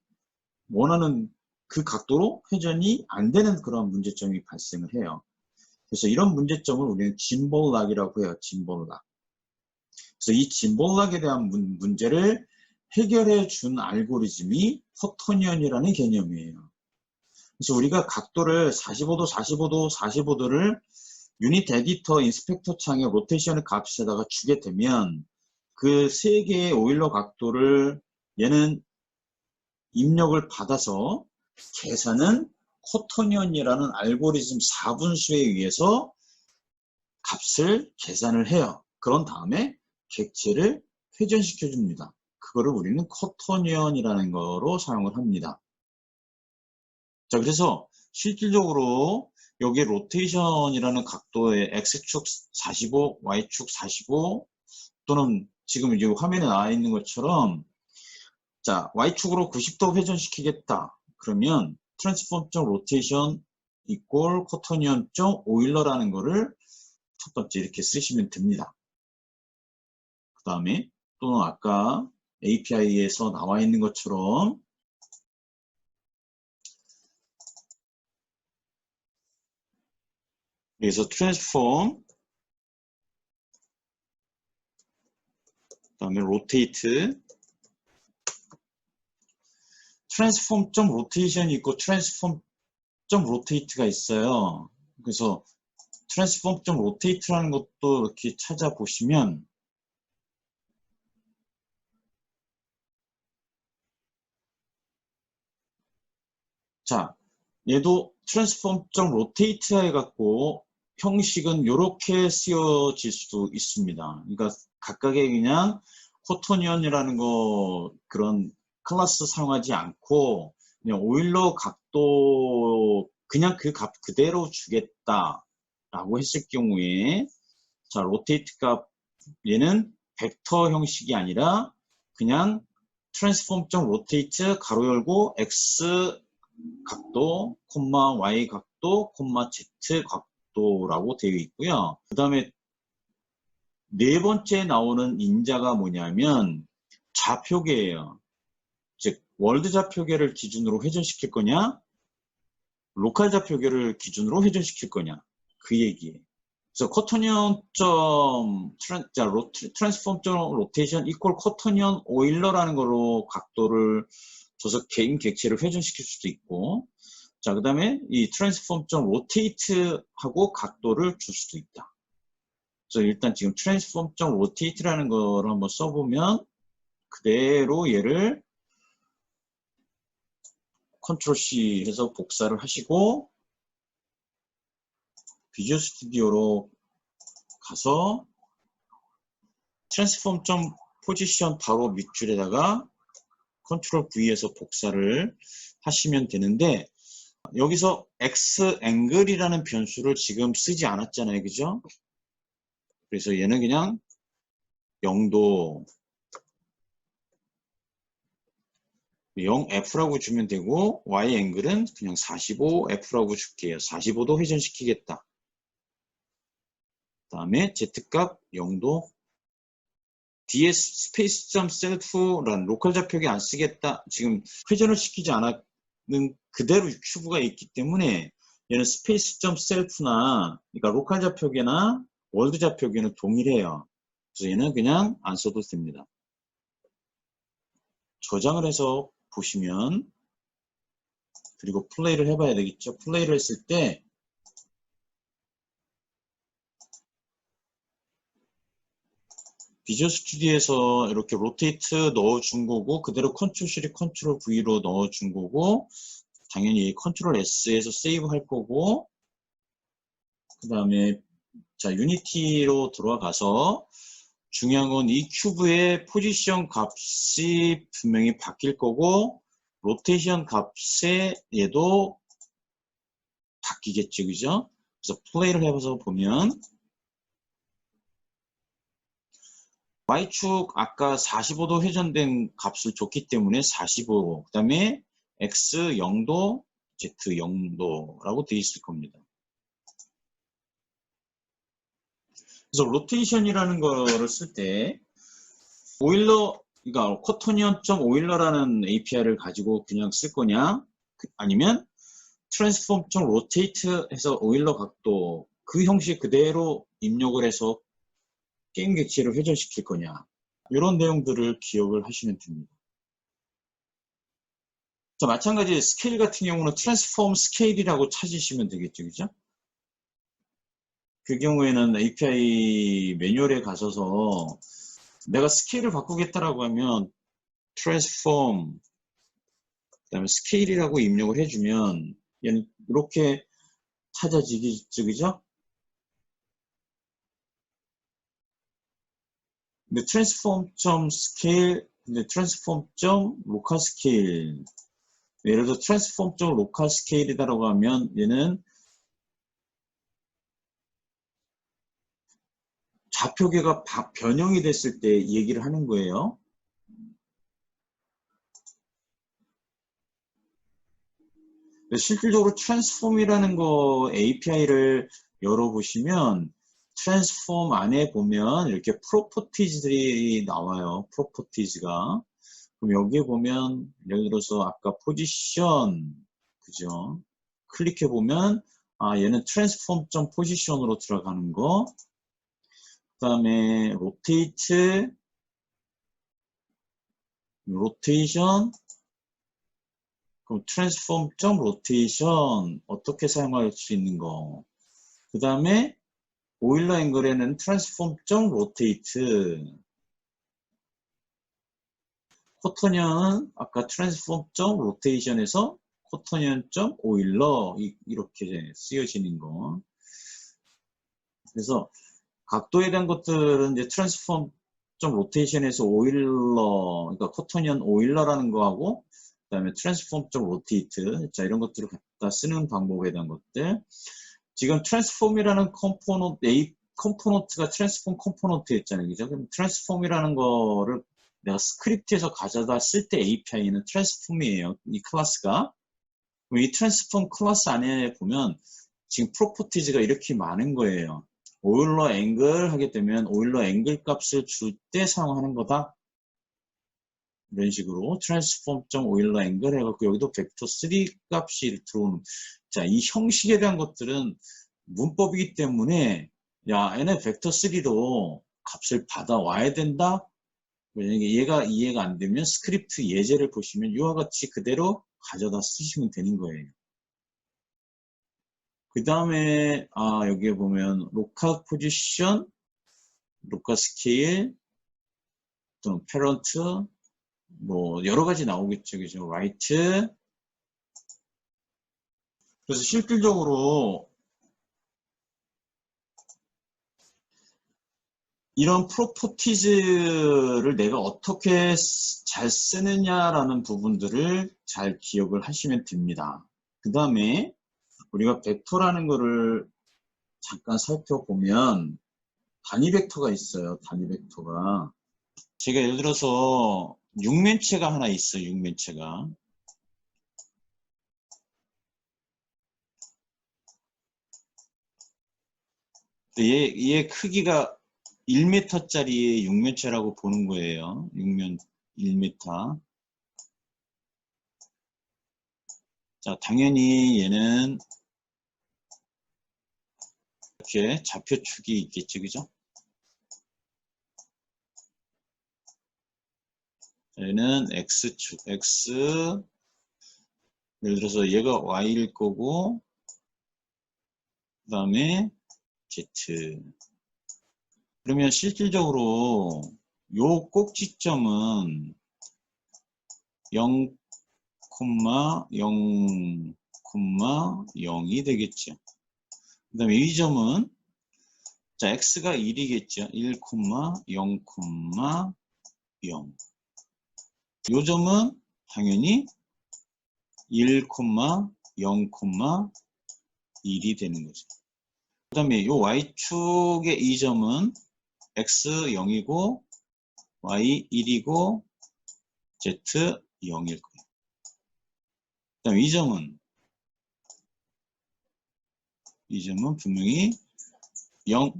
원하는 그 각도로 회전이 안 되는 그런 문제점이 발생을 해요. 그래서 이런 문제점을 우리는 짐볼락이라고 해요. 짐볼락. 그래서 이 짐볼락에 대한 문제를 해결해 준 알고리즘이 쿼터니언이라는 개념이에요. 그래서 우리가 각도를 45도를 유닛 에디터 인스펙터 창에 로테이션의 값에다가 주게 되면 그 세 개의 오일러 각도를 얘는 입력을 받아서 계산은 쿼터니언이라는 알고리즘 4분수에 의해서 값을 계산을 해요. 그런 다음에 객체를 회전시켜 줍니다. 그거를 우리는 쿼터니언이라는 거로 사용을 합니다. 자, 그래서 실질적으로 여기 로테이션이라는 각도의 X축 45, Y축 45 또는 지금 이제 화면에 나와 있는 것처럼 자, Y축으로 90도 회전시키겠다. 그러면 transform.rotation equal quaternion.oiler라는 거를 첫 번째 이렇게 쓰시면 됩니다. 그 다음에 또는 아까 API에서 나와 있는 것처럼 그래서 transform 그 다음에 rotate transform.rotation 있고 transform.rotate가 있어요. 그래서 transform.rotate라는 것도 이렇게 찾아보시면 자, 얘도 transform.rotate 해갖고 형식은 이렇게 쓰여질 수도 있습니다. 그러니까 각각의 그냥 코토니언이라는 거 그런 클래스 사용하지 않고 그냥 오일러 각도 그냥 그 값 그대로 주겠다라고 했을 경우에 자, rotate 값 얘는 벡터 형식이 아니라 그냥 transform.rotate 가로 열고 x 각도, 콤마 y 각도, 콤마 z 각도라고 되어 있고요. 그 다음에 네 번째 나오는 인자가 뭐냐면 좌표계예요. 즉 월드 좌표계를 기준으로 회전시킬 거냐, 로컬 좌표계를 기준으로 회전시킬 거냐 그 얘기예요. 그래서 코토니언 트랜스폼 로테이션 이퀄 코토니언 오일러라는 걸로 각도를 줘서 개인 객체를 회전시킬 수도 있고, 자, 그 다음에 이 transform.rotate하고 각도를 줄 수도 있다. 그래서 일단 지금 transform.rotate라는 거를 한번 써보면 그대로 얘를 컨트롤 C 해서 복사를 하시고 비주얼 스튜디오로 가서 transform.position 바로 밑줄에다가 컨트롤 V에서 복사를 하시면 되는데 여기서 X 앵글이라는 변수를 지금 쓰지 않았잖아요. 그죠? 그래서 얘는 그냥 0도 0F라고 주면 되고 Y 앵글은 그냥 45F라고 줄게요. 45도 회전시키겠다. 그 다음에 Z값 0도 DS space.self라는 로컬 좌표기 안 쓰겠다. 지금 회전을 시키지 않았는 그대로 큐브가 있기 때문에 얘는 space.self나 그러니까 로컬 좌표기나 월드 좌표기는 동일해요. 그래서 얘는 그냥 안 써도 됩니다. 저장을 해서 보시면 그리고 플레이를 해봐야 되겠죠. 플레이를 했을 때 비주얼 스튜디오에서 이렇게 로테이트 넣어준 거고 그대로 컨트롤 C, 컨트롤 V로 넣어준 거고 당연히 컨트롤 S에서 세이브 할 거고 그 다음에 자 유니티로 들어가서 중요한 건 이 큐브의 포지션 값이 분명히 바뀔 거고 로테이션 값에 얘도 바뀌겠죠. 그죠? 그래서 플레이를 해봐서 보면 Y축 아까 45도 회전된 값을 줬기 때문에 45, 그 다음에 X 0도, Z 0도라고 되어 있을 겁니다. 그래서 로테이션이라는 거를 쓸 때 오일러, 그러니까 코토니언.오일러라는 API를 가지고 그냥 쓸 거냐 아니면 transform.rotate 해서 오일러 각도 그 형식 그대로 입력을 해서 게임 객체를 회전시킬 거냐 이런 내용들을 기억을 하시면 됩니다. 자, 마찬가지 스케일 같은 경우는 트랜스폼 스케일이라고 찾으시면 되겠죠. 그죠? 그 경우에는 API 매뉴얼에 가셔서 내가 스케일을 바꾸겠다라고 하면 트랜스폼 그다음에 스케일이라고 입력을 해주면 얘는 이렇게 찾아지겠죠. 그죠? 근데 transform.scale 근데 transform.local scale 예를 들어 transform.local scale이다라고 하면 얘는 좌표계가 변형이 됐을 때 얘기를 하는 거예요. 실질적으로 트랜스폼이라는 거 API를 열어보시면 트랜스폼 안에 보면 이렇게 프로퍼티즈들이 나와요. 프로퍼티즈가. 그럼 여기에 보면 예를 들어서 아까 포지션, 그죠? 클릭해 보면 얘는 트랜스폼 점 포지션으로 들어가는 거. 그 다음에 로테이트, 로테이션, 그럼 트랜스폼 점 로테이션 어떻게 사용할 수 있는 거. 그 다음에 오일러 앵글에는 트랜스폼 점 로테이트. 코터니언은 아까 트랜스폼 점 로테이션에서 코터니언 점 오일러 이렇게 쓰여지는 거. 그래서 각도에 대한 것들은 이제 트랜스폼 점 로테이션에서 오일러, 그러니까 코터니언 오일러라는 거하고 그다음에 트랜스폼 점 로테이트, 자 이런 것들을 갖다 쓰는 방법에 대한 것들. 지금 트랜스폼이라는 컴포넌트가 트랜스폼 컴포넌트였잖아요, 그죠? 그럼 트랜스폼이라는 거를 내가 스크립트에서 가져다 쓸 때 API는 트랜스폼이에요, 이 클래스가. 이 트랜스폼 클래스 안에 보면 지금 프로퍼티즈가 이렇게 많은 거예요. 오일러 앵글 하게 되면 오일러 앵글 값을 줄 때 사용하는 거다. 이런 식으로 트랜스폼 점 오일러 앵글 해갖고 여기도 벡터 3 값이 들어오는. 자, 이 형식에 대한 것들은 문법이기 때문에 얘네 벡터 3로 값을 받아와야 된다. 얘가 이해가 안 되면 스크립트 예제를 보시면 이와 같이 그대로 가져다 쓰시면 되는 거예요. 그 다음에 여기에 보면 로컬 포지션, 로컬 스케일, 또 패런트, 뭐 여러 가지 나오겠죠, 그죠? 라이트. 그래서 실질적으로 이런 프로퍼티즈를 내가 어떻게 잘 쓰느냐라는 부분들을 잘 기억을 하시면 됩니다. 그 다음에 우리가 벡터라는 거를 잠깐 살펴보면 단위 벡터가 있어요. 단위 벡터가. 제가 예를 들어서 육면체가 하나 있어요. 육면체가. 얘 크기가 1m짜리 육면체라고 보는 거예요. 육면 1m. 자, 당연히 얘는 이렇게 좌표축이 있겠죠, 그죠? 얘는 x축, x. 예를 들어서 얘가 y일 거고, 그 다음에 z. 그러면 실질적으로 요 꼭지점은 0, 0, 0이 되겠죠. 그 다음에 이 점은 자 x가 1이겠죠. 1, 0, 0. 요 점은 당연히 1, 0, 1이 되는 거죠. 그 다음에 요 y축의 이 점은 x 0이고 y 1이고 z 0일 거예요. 그 다음에 이 점은 분명히 0,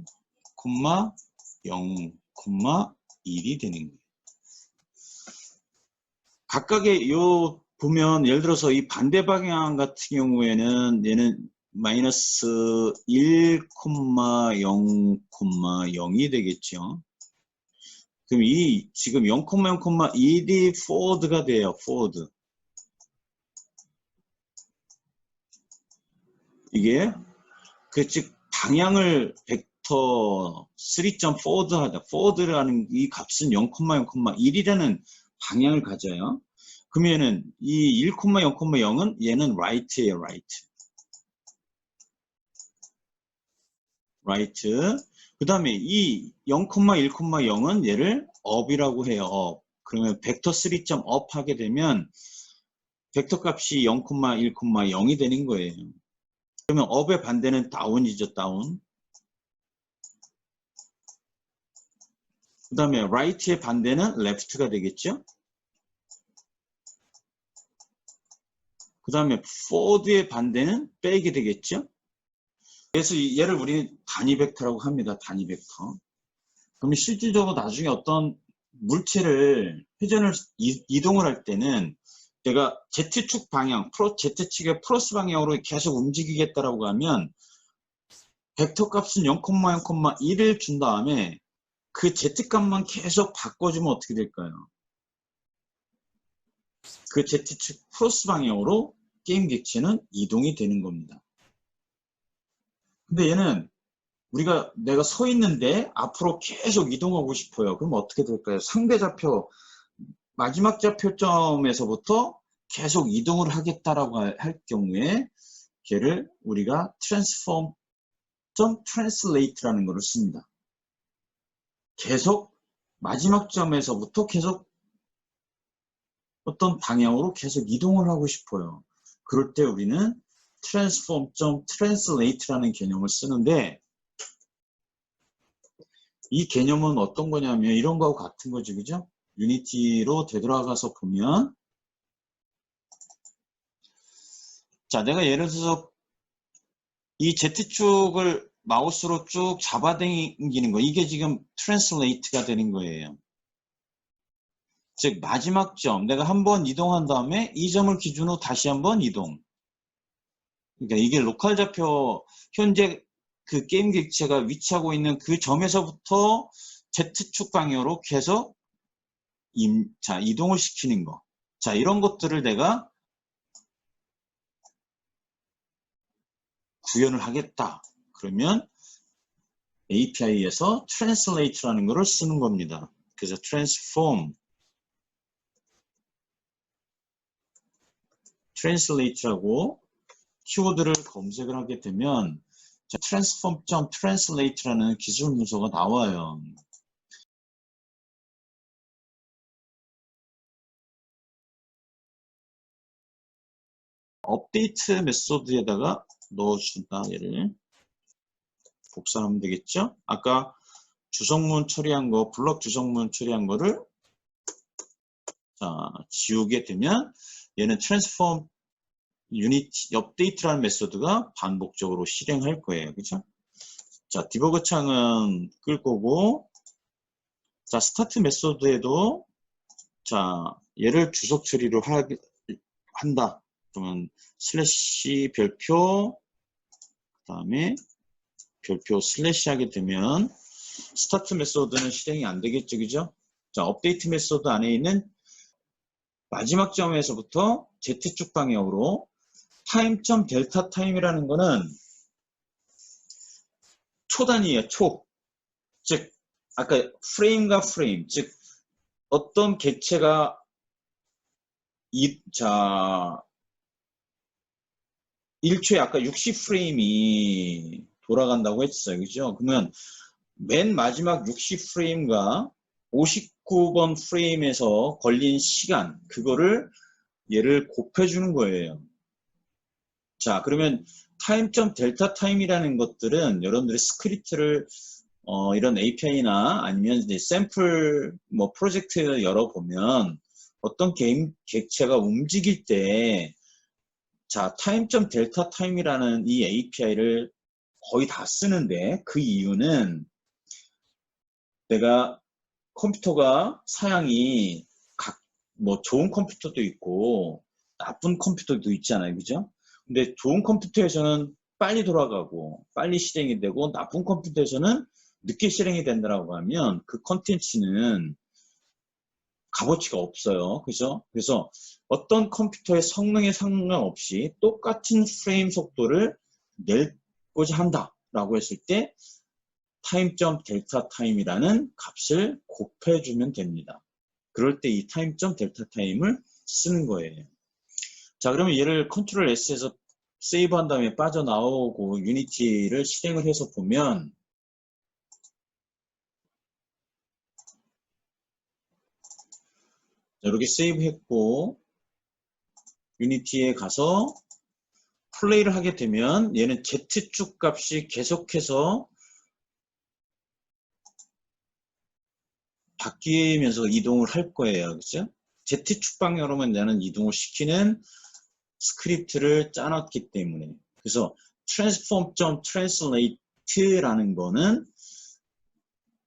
0, 1이 되는 거예요. 각각의 요 보면 예를 들어서 이 반대 방향 같은 경우에는 얘는 마이너스 1, 0, 0이 되겠죠. 그럼 이 지금 0, 0, 1이 forward가 돼요. forward. 이게 즉 방향을 벡터 3.forward 하다. forward라는 이 값은 0, 0, 1이라는 방향을 가져요. 그러면은 이 1, 0, 0은 얘는 right예요. right. 그 다음에 이 0, 1, 0은 얘를 up이라고 해요. up. 그러면 벡터 3.up 하게 되면 벡터 값이 0, 1, 0이 되는 거예요. 그러면 up의 반대는 down이죠. down. 그 다음에 right의 반대는 left가 되겠죠. 그 다음에 forward의 반대는 back이 되겠죠. 그래서 얘를 우리는 단위 벡터라고 합니다. 단위 벡터. 그러면 실질적으로 나중에 어떤 물체를 회전을 이동을 할 때는 내가 Z축 방향, Z축의 플러스 방향으로 계속 움직이겠다라고 하면 벡터 값은 0,0,1을 준 다음에 그 Z값만 계속 바꿔주면 어떻게 될까요? 그 Z축 플러스 방향으로 게임 객체는 이동이 되는 겁니다. 근데 얘는 내가 서 있는데 앞으로 계속 이동하고 싶어요. 그럼 어떻게 될까요? 상대 좌표, 마지막 좌표점에서부터 계속 이동을 하겠다라고 할 경우에 걔를 우리가 transform.translate라는 것을 씁니다. 계속 마지막 점에서부터 계속 어떤 방향으로 계속 이동을 하고 싶어요. 그럴 때 우리는 transform.translate라는 개념을 쓰는데 이 개념은 어떤 거냐면 이런 거하고 같은 거죠. 그죠? 유니티로 되돌아가서 보면 자, 내가 예를 들어서 이 Z축을 마우스로 쭉 잡아당기는 거 이게 지금 translate가 되는 거예요. 즉 마지막 점 내가 한번 이동한 다음에 이 점을 기준으로 다시 한번 이동. 그러니까 이게 로컬 좌표 현재 그 게임 객체가 위치하고 있는 그 점에서부터 Z축 방향으로 계속 이동을 시키는 거. 자, 이런 것들을 내가 구현을 하겠다. 그러면 API에서 translate라는 것을 쓰는 겁니다. 그래서 translate라고 키워드를 검색을 하게 되면 transform.translate라는 기술 문서가 나와요. 업데이트 메소드에다가 넣어준다. 얘를 복사하면 되겠죠? 아까 주성문 처리한 거, 블럭 주성문 처리한 거를 지우게 되면 얘는 transform 유니티 업데이트라는 메소드가 반복적으로 실행할 거예요. 그죠? 자, 디버그 창은 끌 거고, 자, 스타트 메소드에도, 자, 얘를 주석 처리로 한다. 그러면 슬래시 별표, 그 다음에 별표 슬래시 하게 되면 스타트 메소드는 실행이 안 되겠죠. 그죠? 자, 업데이트 메소드 안에 있는 마지막 점에서부터 Z축 방향으로 타임.델타 델타 타임이라는 거는 초단위예요. 초. 즉 아까 프레임과 프레임, 즉 어떤 객체가 1초에 아까 60프레임이 돌아간다고 했어요. 그죠? 그러면 맨 마지막 60프레임과 59번 프레임에서 걸린 시간, 그거를 얘를 곱해주는 거예요. 자, 그러면 타임.델타 델타 타임이라는 것들은 여러분들이 스크립트를 이런 API나 아니면 이제 샘플 프로젝트 열어보면 어떤 게임 객체가 움직일 때 자, 타임.델타 델타 타임이라는 이 API를 거의 다 쓰는데 그 이유는 내가 컴퓨터가 사양이 좋은 컴퓨터도 있고 나쁜 컴퓨터도 있잖아요. 그죠? 근데 좋은 컴퓨터에서는 빨리 돌아가고 빨리 실행이 되고 나쁜 컴퓨터에서는 늦게 실행이 된다고 하면 그 컨텐츠는 값어치가 없어요. 그죠? 그래서 어떤 컴퓨터의 성능에 상관없이 똑같은 프레임 속도를 내고자 한다라고 했을 때 타임.델타 델타 타임이라는 값을 곱해주면 됩니다. 그럴 때 이 타임.델타 델타 타임을 쓰는 거예요. 자, 그러면 얘를 컨트롤 S에서 세이브한 다음에 빠져나오고 유니티를 실행을 해서 보면 이렇게 세이브했고 유니티에 가서 플레이를 하게 되면 얘는 Z축 값이 계속해서 바뀌면서 이동을 할 거예요. 그죠? Z축 방향으로만 나는 이동을 시키는 스크립트를 짜놨기 때문에. 그래서 transform.translate라는 거는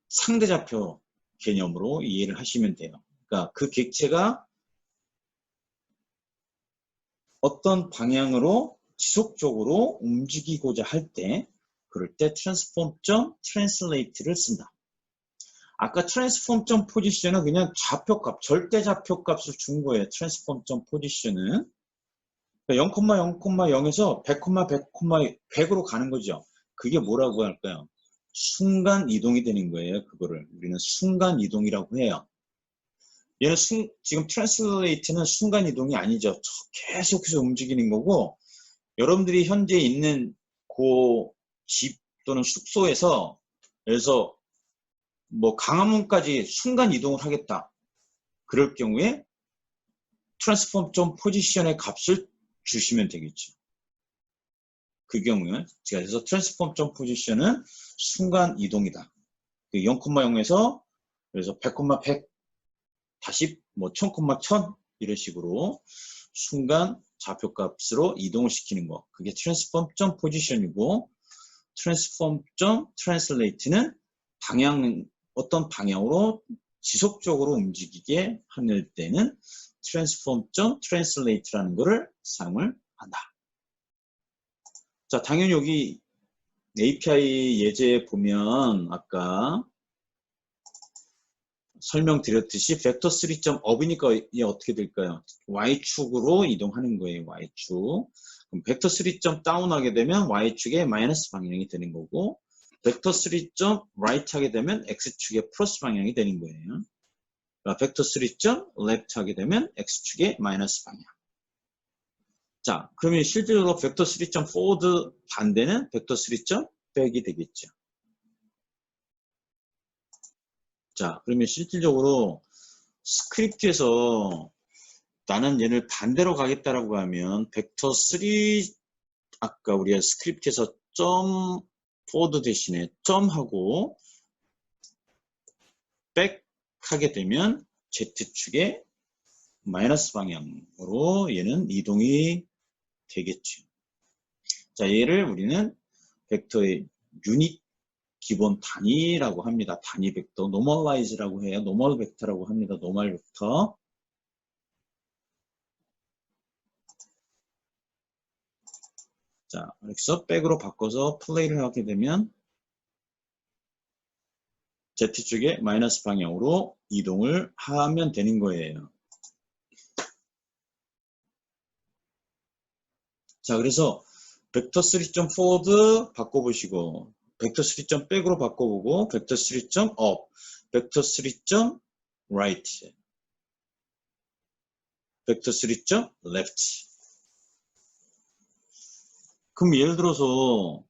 상대좌표 개념으로 이해를 하시면 돼요. 그러니까 그 객체가 어떤 방향으로 지속적으로 움직이고자 할 때, 그럴 때 transform.translate를 쓴다. 아까 transform.position은 그냥 좌표값, 절대 좌표값을 준 거예요. transform.position은 0,0,0에서 100, 100, 100으로 가는 거죠. 그게 뭐라고 할까요? 순간 이동이 되는 거예요. 그거를 우리는 순간 이동이라고 해요. 얘는 지금 translate는 순간 이동이 아니죠. 계속해서 움직이는 거고, 여러분들이 현재 있는 그 집 또는 숙소에서 그래서 뭐 강화문까지 순간 이동을 하겠다. 그럴 경우에 transform.position의 값을 주시면 되겠죠. 그 경우는 제가 그래서 transform.position은 순간 이동이다. 0,0에서 그래서 100, 100 다시 뭐 1000, 이런 식으로 순간 좌표값으로 이동을 시키는 거. 그게 transform.position이고 transform.translate는 어떤 방향으로 지속적으로 움직이게 하는 때는 transform.translate라는 것을 사용을 한다. 자, 당연히 여기 API 예제에 보면 아까 설명드렸듯이 벡터 3.up이니까 이게 어떻게 될까요? Y축으로 이동하는 거예요. Y축. 그럼 벡터 3.down 하게 되면 Y축의 마이너스 방향이 되는 거고 벡터 3.right 하게 되면 X축의 플러스 방향이 되는 거예요. 그러니까 벡터 3.left 하게 되면 X축의 마이너스 방향. 자, 그러면 실질적으로 벡터 3.forward 반대는 벡터 3.back이 되겠죠. 자, 그러면 실질적으로 스크립트에서 나는 얘를 반대로 가겠다라고 하면 벡터 3 아까 우리가 스크립트에서 점 forward 대신에 점하고 back 하게 되면 Z축의 마이너스 방향으로 얘는 이동이 되겠죠. 자, 얘를 우리는 벡터의 유닛 기본 단위라고 합니다. 단위 벡터, normalize라고 해요. normal 벡터라고 합니다. normal 벡터. 자, 그래서 백으로 바꿔서 플레이를 하게 되면 Z축의 마이너스 방향으로 이동을 하면 되는 거예요. 자, 그래서 벡터 3.forward 바꿔보시고 벡터 3.back으로 바꿔보고 벡터 3.up, 벡터 3.right, 벡터 3.left. 그럼 예를 들어서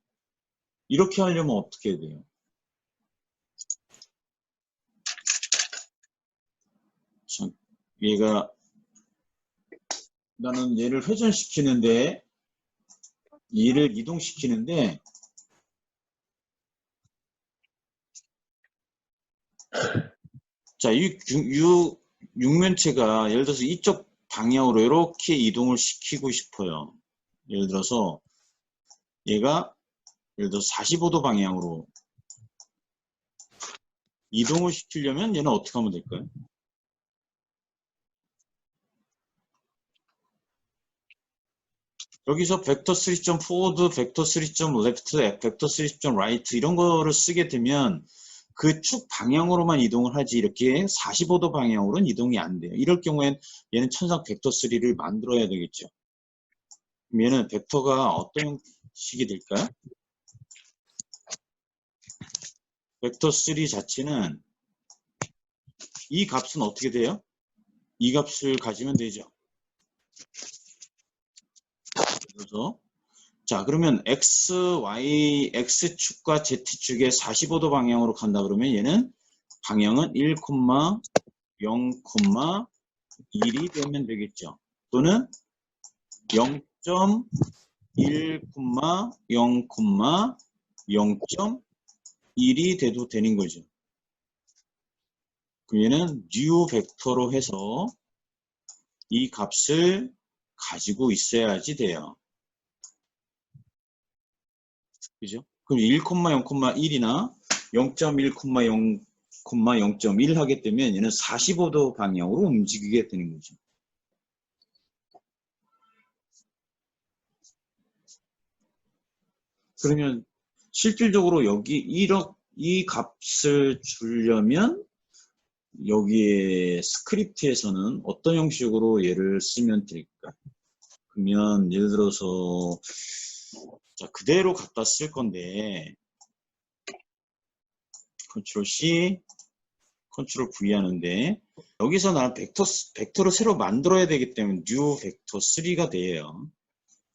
이렇게 하려면 어떻게 해야 돼요? 자, 나는 얘를 회전시키는데 얘를 이동시키는데 자, 이 육면체가 예를 들어서 이쪽 방향으로 이렇게 이동을 시키고 싶어요. 예를 들어서 얘가 예를 들어서 45도 방향으로 이동을 시키려면 얘는 어떻게 하면 될까요? 여기서 벡터 3.forward, 벡터 3.left, 벡터 3.right 이런 거를 쓰게 되면 그 축 방향으로만 이동을 하지 이렇게 45도 방향으로는 이동이 안 돼요. 이럴 경우엔 얘는 천상 벡터 3를 만들어야 되겠죠. 그럼 얘는 벡터가 어떤 식이 될까요? 벡터 3 자체는 이 값은 어떻게 돼요? 이 값을 가지면 되죠. 그래서 자, 그러면 X축과 Z축의 45도 방향으로 간다 그러면 얘는 방향은 1,0,1이 되면 되겠죠. 또는 0.1,0,0.1이 돼도 되는 거죠. 그럼 얘는 new 벡터로 해서 이 값을 가지고 있어야지 돼요. 그죠? 그럼 1,0,1이나 0.1,0,0,1 하게 되면 얘는 45도 방향으로 움직이게 되는 거죠. 그러면 실질적으로 여기 이 값을 주려면 여기에 스크립트에서는 어떤 형식으로 얘를 쓰면 될까? 그러면 예를 들어서 자, 그대로 갖다 쓸 건데 컨트롤 C, 컨트롤 V 하는데 여기서 나는 벡터를 새로 만들어야 되기 때문에 new 벡터 3가 돼요.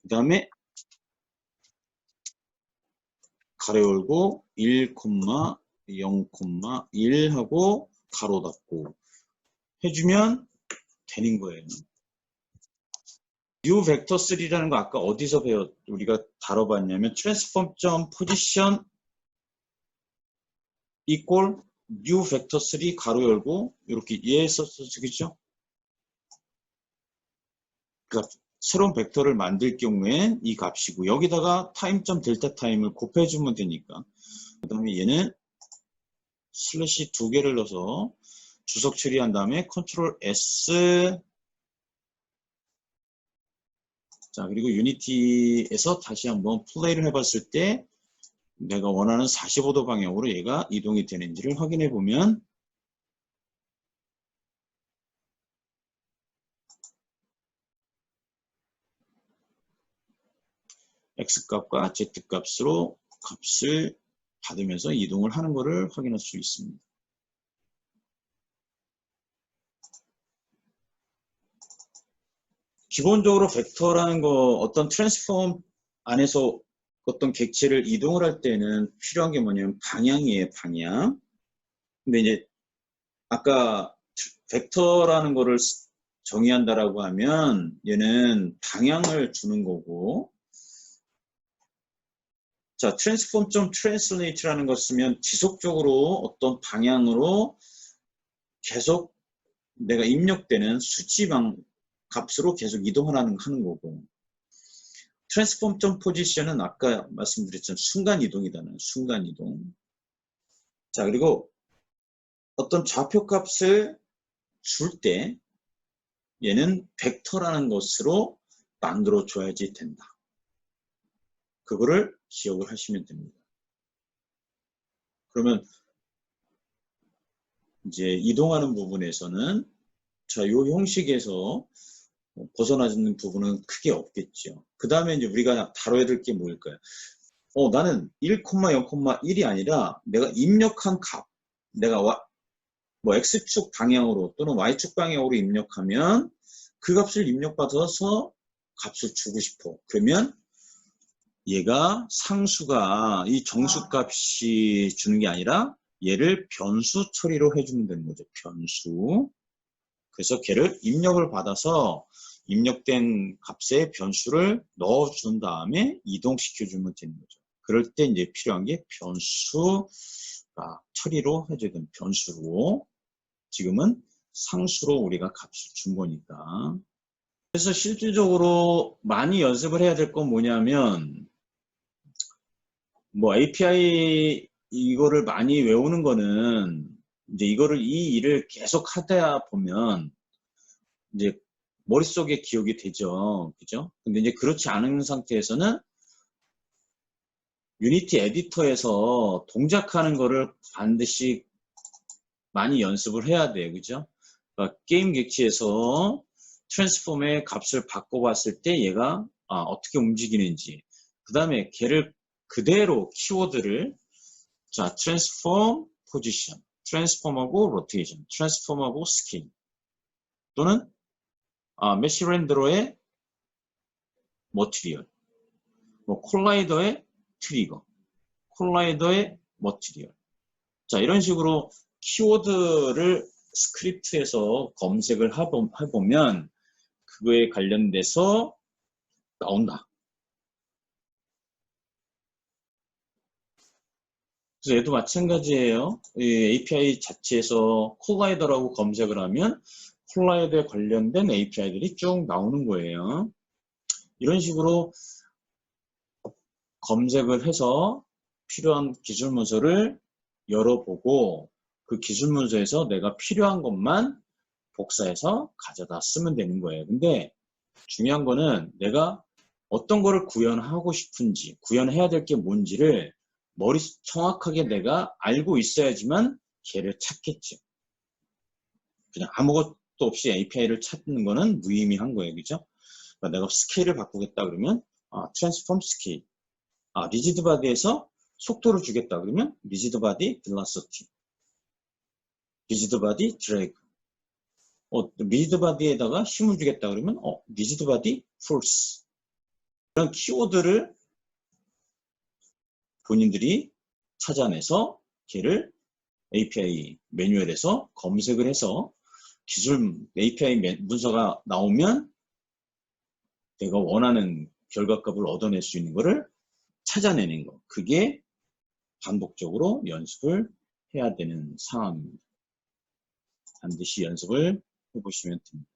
그 다음에 가로 열고 1, 0,1 하고 가로 닫고 해주면 되는 거예요. new 벡터 3라는 거 아까 어디서 우리가 다뤄봤냐면 transform.position equal new 벡터 3 가로 열고 이렇게 얘에서 쓰겠죠? 그러니까 새로운 벡터를 만들 경우에 이 값이고 여기다가 타임.델타 타임을 곱해주면 되니까 그 다음에 얘는 슬래시 2개를 넣어서 주석 처리한 다음에 컨트롤 S 자 그리고 유니티에서 다시 한번 플레이를 해봤을 때 내가 원하는 45도 방향으로 얘가 이동이 되는지를 확인해 보면 X값과 Z값으로 값을 받으면서 이동을 하는 것을 확인할 수 있습니다. 기본적으로 벡터라는 거 어떤 트랜스폼 안에서 어떤 객체를 이동을 할 때는 필요한 게 뭐냐면 방향이에요, 방향. 근데 이제 아까 벡터라는 거를 정의한다라고 하면 얘는 방향을 주는 거고 자, transform.translate라는 거 쓰면 지속적으로 어떤 방향으로 계속 내가 입력되는 수치방 값으로 계속 이동하는 하는 거고 transform.position은 아까 말씀드렸지만 순간이동이다는 순간이동. 자, 그리고 어떤 좌표값을 줄 때 얘는 벡터라는 것으로 만들어 줘야지 된다. 그거를 기억을 하시면 됩니다. 그러면 이제 이동하는 부분에서는 자, 이 형식에서 벗어나는 부분은 크게 없겠죠. 그 다음에 이제 우리가 다뤄야 될 게 뭘까요? 나는 1,0,1이 아니라 내가 입력한 값, 내가 뭐 X축 방향으로 또는 Y축 방향으로 입력하면 그 값을 입력받아서 값을 주고 싶어. 그러면 얘가 상수가 이 정수값이 주는 게 아니라 얘를 변수 처리로 해주면 되는 거죠. 변수. 그래서 걔를 입력을 받아서 입력된 값에 변수를 넣어준 다음에 이동시켜주면 되는 거죠. 그럴 때 이제 필요한 게 변수가 처리로 해줘야 되는 변수로 지금은 상수로 우리가 값을 준 거니까. 그래서 실질적으로 많이 연습을 해야 될 건 뭐냐면 뭐 API 이거를 많이 외우는 거는 이제 이 일을 계속 하다 보면 이제 머릿속에 기억이 되죠. 그죠? 근데 이제 그렇지 않은 상태에서는 유니티 에디터에서 동작하는 거를 반드시 많이 연습을 해야 돼요. 그죠? 그러니까 게임 객체에서 트랜스폼의 값을 바꿔봤을 때 얘가 어떻게 움직이는지 그 다음에 걔를 그대로 키워드를 자 트랜스폼 포지션, 트랜스폼하고 로테이션, 트랜스폼하고 스케일 또는 메시 렌더러의 머티리얼, 뭐 콜라이더의 트리거, 콜라이더의 머티리얼. 자, 이런 식으로 키워드를 스크립트에서 검색을 해보면 그거에 관련돼서 나온다. 그래서 얘도 마찬가지예요. 이 API 자체에서 콜라이더라고 검색을 하면 콜라이더에 관련된 API들이 쭉 나오는 거예요. 이런 식으로 검색을 해서 필요한 기술 문서를 열어보고 그 기술 문서에서 내가 필요한 것만 복사해서 가져다 쓰면 되는 거예요. 근데 중요한 거는 내가 어떤 거를 구현하고 싶은지, 구현해야 될 게 뭔지를 정확하게 내가 알고 있어야지만 걔를 찾겠죠. 그냥 아무것도 없이 API를 찾는 거는 무의미한 거예요. 그죠? 그러니까 내가 스케일을 바꾸겠다 그러면 트랜스폼 스케일. 리지드 바디에서 속도를 주겠다 그러면 리지드 바디 벨로시티. 리지드 바디 드래그. 리지드 바디에다가 힘을 주겠다 그러면 리지드 바디 포스. 이런 키워드를 본인들이 찾아내서 걔를 API 매뉴얼에서 검색을 해서 기술 API 문서가 나오면 내가 원하는 결과값을 얻어낼 수 있는 것을 찾아내는 거. 그게 반복적으로 연습을 해야 되는 상황입니다. 반드시 연습을 해보시면 됩니다.